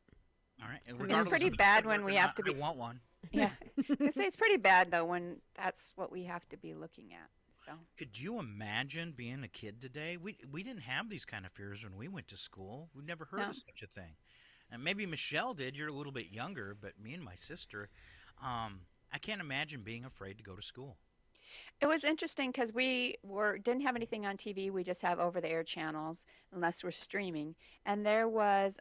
All right.
It's pretty bad when we have to be...
I want one.
Yeah. I say it's pretty bad, though, when that's what we have to be looking at. So.
Could you imagine being a kid today? We didn't have these kind of fears when we went to school. We never heard of such a thing. And maybe Michelle did. You're a little bit younger, but me and my sister, I can't imagine being afraid to go to school.
It was interesting because didn't have anything on TV. We just have over-the-air channels unless we're streaming. And there was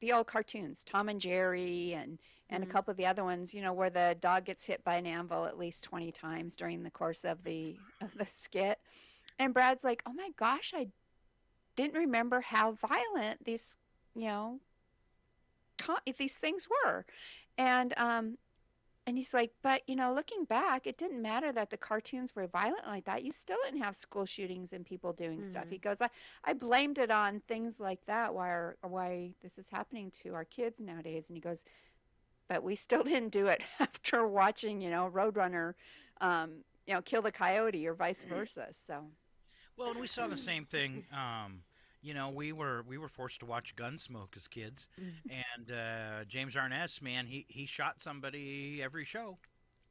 the old cartoons, Tom and Jerry, and a couple of the other ones. Where the dog gets hit by an anvil at least 20 times during the course of the skit. And Brad's like, "Oh my gosh, I didn't remember how violent these these things were," and he's like, "But looking back, it didn't matter that the cartoons were violent like that. You still didn't have school shootings and people doing stuff." He goes, I blamed it on things like that, why this is happening to our kids nowadays." And he goes, "But we still didn't do it after watching Roadrunner kill the coyote or vice versa." So
Well, and we saw the same thing. We were forced to watch Gunsmoke as kids, and James Arness, man, he shot somebody every show.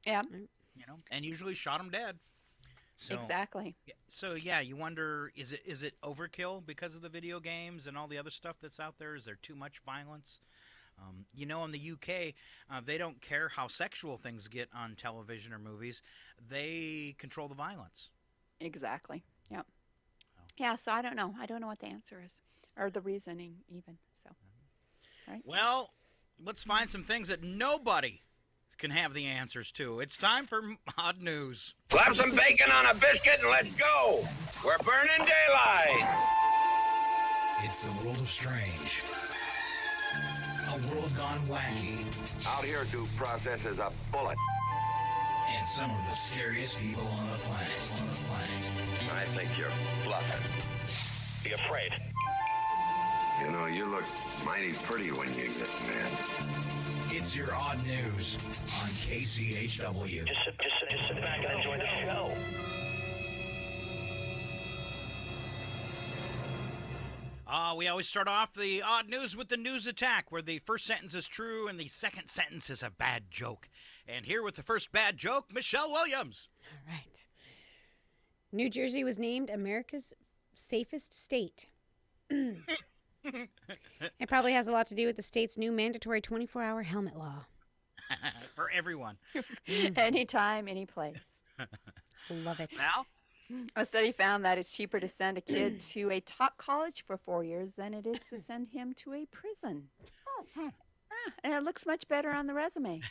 Yeah.
And usually shot him dead. So,
exactly.
So yeah, you wonder, is it overkill because of the video games and all the other stuff that's out there? Is there too much violence? In the UK, they don't care how sexual things get on television or movies. They control the violence.
Exactly. Yep. Yeah, so I don't know. I don't know what the answer is, or the reasoning even. So, right.
Well, let's find some things that nobody can have the answers to. It's time for Odd News.
Slap some bacon on a biscuit and let's go. We're burning daylight.
It's the world of strange. A world gone wacky.
Out here, due process is a bullet.
And some of the scariest people on the planet.
I think you're bluffing. Be afraid. You look mighty pretty when you get mad.
It's your Odd News on KCHW.
Just sit back and enjoy the show.
We always start off the Odd News with the news attack, where the first sentence is true and the second sentence is a bad joke. And here with the first bad joke, Michelle Williams.
All right. New Jersey was named America's safest state. It probably has a lot to do with the state's new mandatory 24-hour helmet law.
For everyone.
Anytime, any place.
Love it.
Now?
A study found that it's cheaper to send a kid to a top college for 4 years than it is to send him to a prison. And it looks much better on the resume.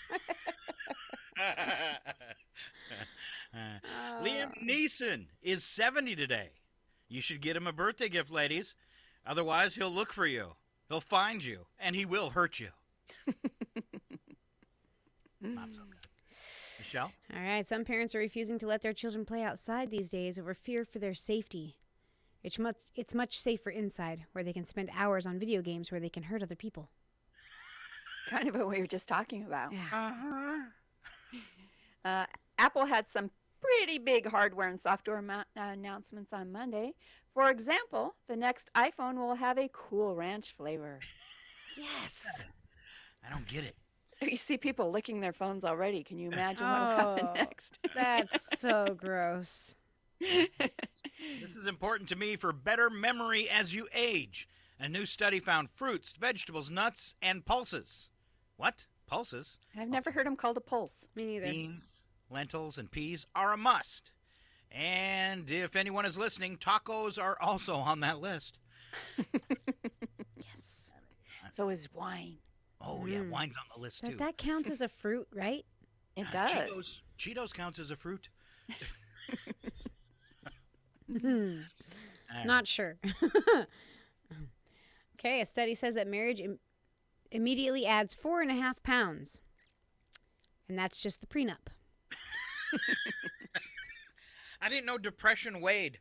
Liam Neeson is 70 today. You should get him a birthday gift, ladies. Otherwise, he'll look for you. He'll find you, and he will hurt you. Not so good. Michelle?
All right. Some parents are refusing to let their children play outside these days over fear for their safety. It's much safer inside, where they can spend hours on video games where they can hurt other people.
Kind of what we were just talking about.
Yeah.
Apple had some pretty big hardware and software announcements on Monday. For example, the next iPhone will have a Cool Ranch flavor.
Yes.
I don't get it.
You see people licking their phones already. Can you imagine what will happen next?
That's so gross.
This is important to me for better memory as you age. A new study found fruits, vegetables, nuts, and pulses. What? Pulses?
I've never heard them called a pulse.
Me neither.
Beans, lentils, and peas are a must. And if anyone is listening, tacos are also on that list.
Yes.
So is wine.
Oh, yeah, wine's on the list, too.
That counts as a fruit, right?
It does.
Cheetos counts as a fruit.
Not sure. Okay, a study says that marriage immediately adds 4.5 pounds. And that's just the prenup.
I didn't know depression weighed.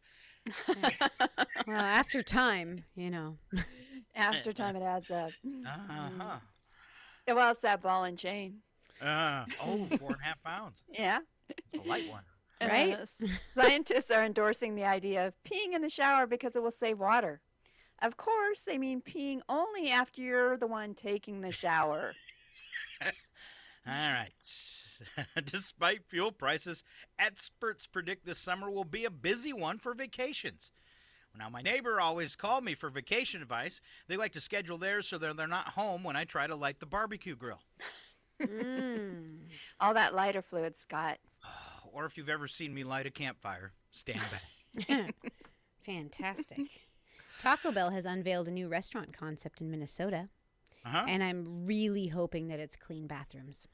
Well, after time,
After time, it adds up.
Uh-huh.
Well, it's that ball and chain.
4.5 pounds.
Yeah.
It's a light one.
Right?
Scientists are endorsing the idea of peeing in the shower because it will save water. Of course, they mean peeing only after you're the one taking the shower.
All right. Despite fuel prices, experts predict this summer will be a busy one for vacations. Now, my neighbor always called me for vacation advice. They like to schedule theirs so they're not home when I try to light the barbecue grill.
All that lighter fluid, Scott.
or if you've ever seen me light a campfire, stand back.
Fantastic. Taco Bell has unveiled a new restaurant concept in Minnesota. And I'm really hoping that it's clean bathrooms.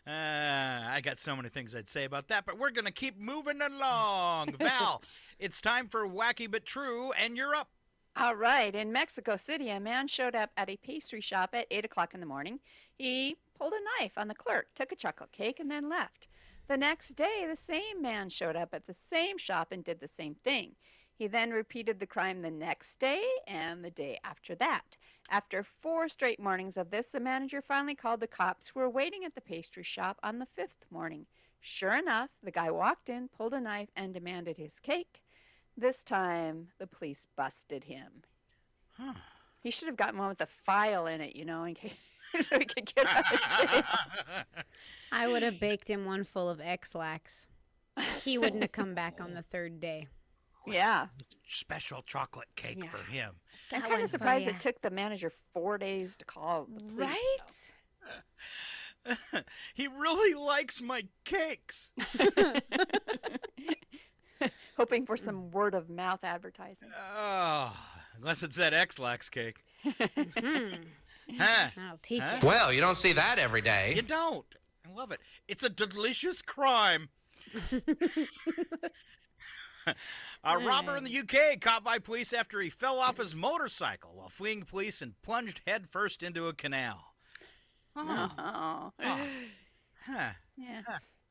I got so many things I'd say about that, but we're going to keep moving along. Val, it's time for Wacky But True, and you're up.
All right. In Mexico City, a man showed up at a pastry shop at 8 o'clock in the morning. He pulled a knife on the clerk, took a chocolate cake, and then left. The next day, the same man showed up at the same shop and did the same thing. He then repeated the crime the next day and the day after that. After 4 straight mornings of this, the manager finally called the cops who were waiting at the pastry shop on the 5th morning. Sure enough, the guy walked in, pulled a knife, and demanded his cake. This time, the police busted him. He should have gotten one with a file in it, in case so he could get out of jail.
I would have baked him one full of X-Lax. He wouldn't have come back on the 3rd day.
Yeah.
Special chocolate cake for him.
I'm kind of surprised it took the manager 4 days to call the police.
Right?
He really likes my cakes.
Hoping for some word-of-mouth advertising.
Oh, unless it's that X-Lax cake.
I'll teach you.
Well, you don't see that every day.
You don't. I love it. It's a delicious crime. A robber in the UK caught by police after he fell off his motorcycle while fleeing police and plunged headfirst into a canal.
Oh.
Yeah.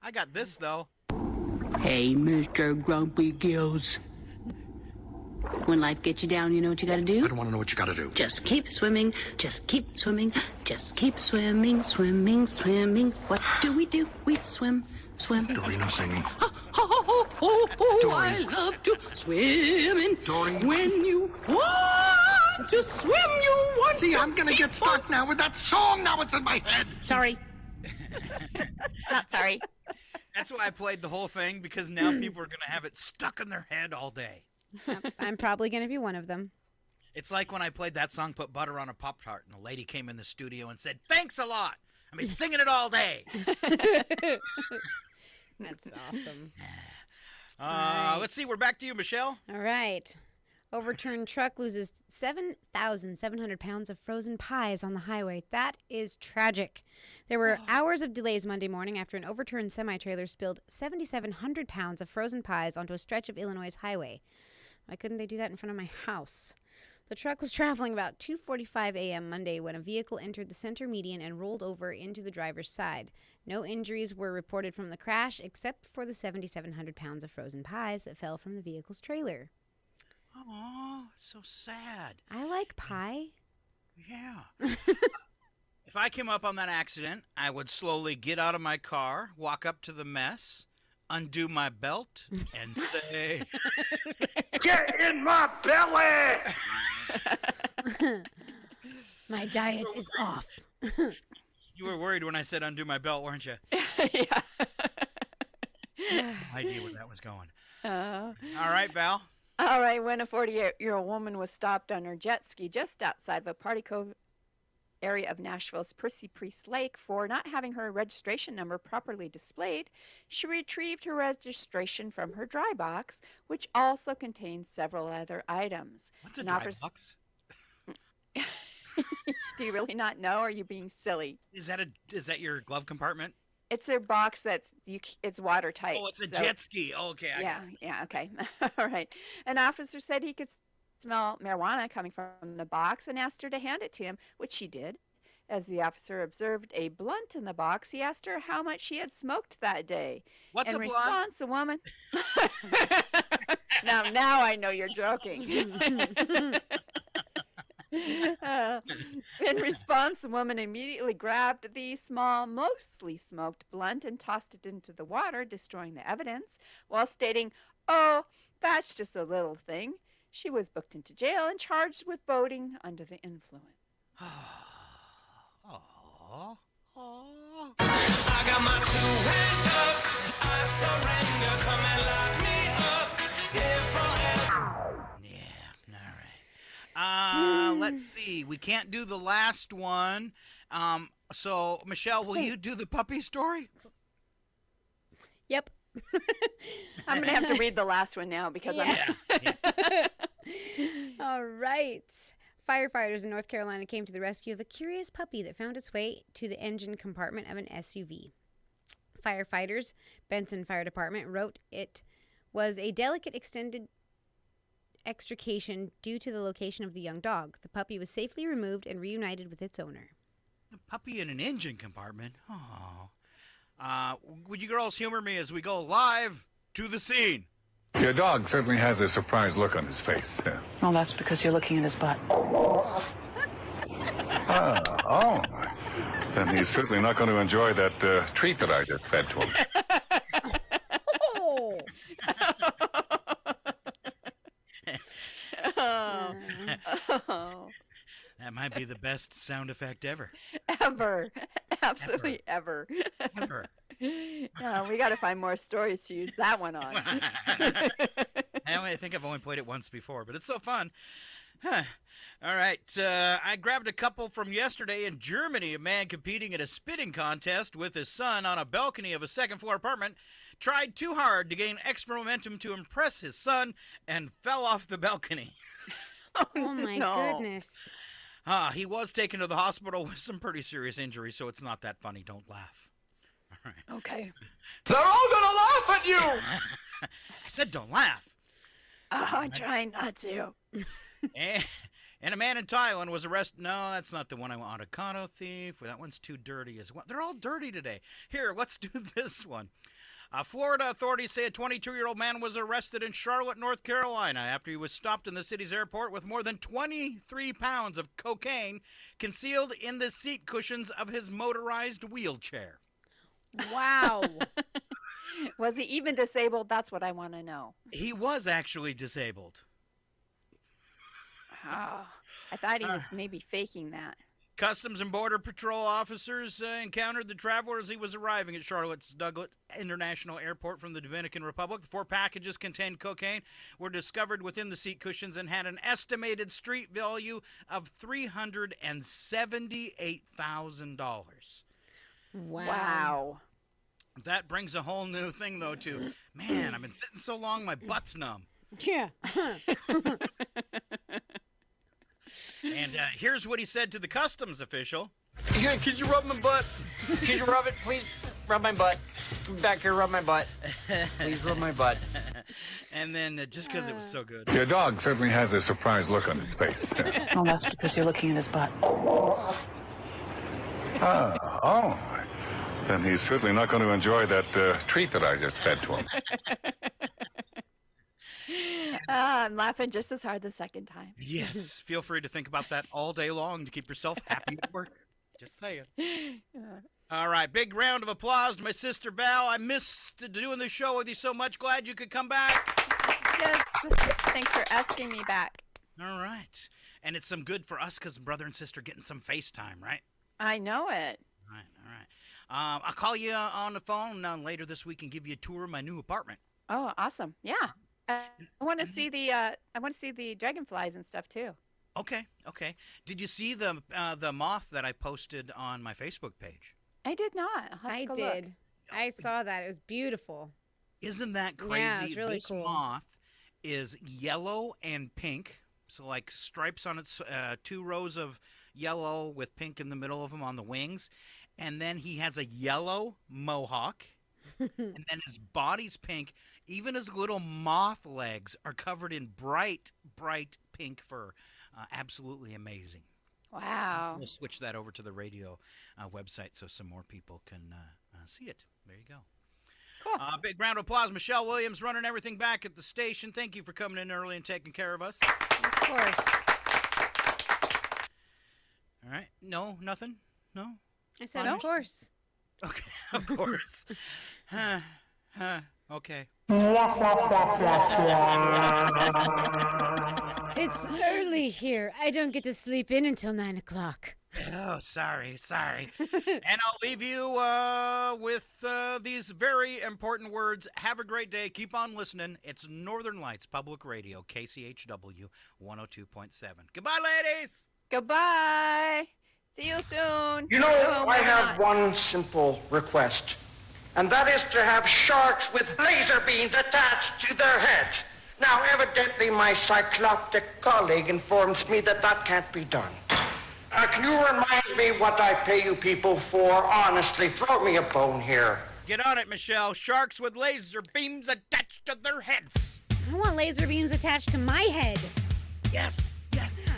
I got this, though.
Hey, Mr. Grumpy Gills. When life gets you down, you know what you gotta do?
I don't want to know what you gotta do.
Just keep swimming, just keep swimming, just keep swimming, swimming, swimming. What do? We swim, swim.
Dory, no singing.
I love to swim in.
Dory.
When you want to swim, you want
See,
to
I'm gonna get stuck now with that song. Now it's in my head.
Sorry.
Not sorry.
That's why I played the whole thing, because now people are going to have it stuck in their head all day.
I'm probably going to be one of them.
It's like when I played that song, Put Butter on a Pop-Tart, and the lady came in the studio and said, "Thanks a lot. I've been singing it all day."
That's awesome.
Let's see. We're back to you, Michelle.
All right. Overturned truck loses 7,700 pounds of frozen pies on the highway. That is tragic. There were hours of delays Monday morning after an overturned semi-trailer spilled 7,700 pounds of frozen pies onto a stretch of Illinois' highway. Why couldn't they do that in front of my house? The truck was traveling about 2:45 a.m. Monday when a vehicle entered the center median and rolled over into the driver's side. No injuries were reported from the crash except for the 7,700 pounds of frozen pies that fell from the vehicle's trailer.
Oh, it's so sad.
I like pie.
Yeah. If I came up on that accident, I would slowly get out of my car, walk up to the mess, undo my belt, and say,
"Get in my belly!"
My diet is off.
You were worried when I said undo my belt, weren't you?
Yeah.
No idea where that was going. All right, Val.
All right, when a 48-year-old woman was stopped on her jet ski just outside of a Party Cove area of Nashville's Percy Priest Lake for not having her registration number properly displayed, she retrieved her registration from her dry box, which also contained several other items.
What's a dry box?
Do you really not know, or are you being silly?
Is that your glove compartment?
It's a box it's watertight.
Oh, it's a jet ski. Oh, okay.
Yeah, okay. All right. An officer said he could smell marijuana coming from the box and asked her to hand it to him, which she did. As the officer observed a blunt in the box, he asked her how much she had smoked that day.
What's
in
a blunt?
response, a woman... Now I know you're joking. In response, the woman immediately grabbed the small, mostly smoked blunt and tossed it into the water, destroying the evidence, while stating, "Oh, that's just a little thing." She was booked into jail and charged with boating under the influence.
I got my 2 hands up. I surrender. Come and lock me up here forever.
Yeah, all right. let's see. We can't do the last one. So, Michelle, will you do the puppy story?
Yep.
I'm going to have to read the last one now because
All right. Firefighters in North Carolina came to the rescue of a curious puppy that found its way to the engine compartment of an SUV. Firefighters, Benson Fire Department, wrote it was a delicate extended extrication due to the location of the young dog. The puppy was safely removed and reunited with its owner.
A puppy in an engine compartment? Oh. Would you girls humor me as we go live to the scene?
Your dog certainly has a surprised look on his face.
Well, that's because you're looking at his butt.
Oh. Then he's certainly not going to enjoy that treat that I just fed to him.
Oh.
That might be the best sound effect ever.
Ever. Absolutely ever.
Ever.
No, we got to find more stories to use that one on.
I think I've only played it once before, but it's so fun. Huh. All right. I grabbed a couple from yesterday in Germany. A man competing in a spitting contest with his son on a balcony of a second-floor apartment tried too hard to gain extra momentum to impress his son and fell off the balcony.
Oh, my goodness.
He was taken to the hospital with some pretty serious injuries, so it's not that funny. Don't laugh. All right.
Okay.
They're all gonna laugh at you!
I said don't laugh.
Oh, I'm trying not to.
And a man in Thailand was arrested. No, that's not the one I want. Avocado thief. That one's too dirty as well. They're all dirty today. Here, let's do this one. Florida authorities say a 22-year-old man was arrested in Charlotte, North Carolina, after he was stopped in the city's airport with more than 23 pounds of cocaine concealed in the seat cushions of his motorized wheelchair.
Wow.
Was he even disabled? That's what I want to know.
He was actually disabled.
Oh, I thought he was maybe faking that.
Customs and Border Patrol officers encountered the traveler as he was arriving at Charlotte's Douglas International Airport from the Dominican Republic. The 4 packages contained cocaine, were discovered within the seat cushions, and had an estimated street value of $378,000.
Wow.
That brings a whole new thing, though, to, man, I've been sitting so long, my butt's numb.
Yeah.
And here's what he said to the customs official.
Could you rub my butt? Could you rub it? Please rub my butt. Come back here, rub my butt. Please rub my butt.
And then just because it was so good.
Your dog certainly has a surprised look on his face.
Well, that's because you're looking at his butt.
Oh. Then he's certainly not going to enjoy that treat that I just fed to him.
I'm laughing just as hard the second time.
Yes. Feel free to think about that all day long to keep yourself happy at work. Just saying. All right. Big round of applause to my sister Val. I missed doing the show with you so much. Glad you could come back.
Yes. Thanks for asking me back.
All right. And it's some good for us because brother and sister getting some FaceTime, right?
I know it.
All right. I'll call you on the phone later this week and give you a tour of my new apartment.
Oh, awesome. Yeah. I want to see the dragonflies and stuff too.
Okay. Did you see the moth that I posted on my Facebook page?
I did not.
I did. I saw that. It was beautiful.
Isn't that crazy?
Yeah, it's really
this
cool.
moth is yellow and pink, so like stripes on its 2 rows of yellow with pink in the middle of them on the wings, and then he has a yellow mohawk, and then his body's pink. Even his little moth legs are covered in bright, bright pink fur. Absolutely amazing.
Wow.
We'll switch that over to the radio website so some more people can see it. There you go.
Cool.
Big round of applause. Michelle Williams running everything back at the station. Thank you for coming in early and taking care of us.
Of course.
All right. No, nothing? No?
I said, of course.
Okay, of course. Okay.
It's early here. I don't get to sleep in until 9 o'clock.
Oh, sorry. And I'll leave you with these very important words. Have a great day. Keep on listening. It's Northern Lights Public Radio, KCHW 102.7. Goodbye, ladies.
Goodbye. See you soon.
You know, I have one simple request, and that is to have sharks with laser beams attached to their heads. Now, evidently, my cycloptic colleague informs me that that can't be done. Can you remind me what I pay you people for? Honestly, throw me a bone here.
Get on it, Michelle. Sharks with laser beams attached to their heads.
I want laser beams attached to my head.
Yes, yes.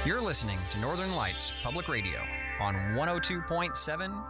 You're listening to Northern Lights Public Radio on 102.7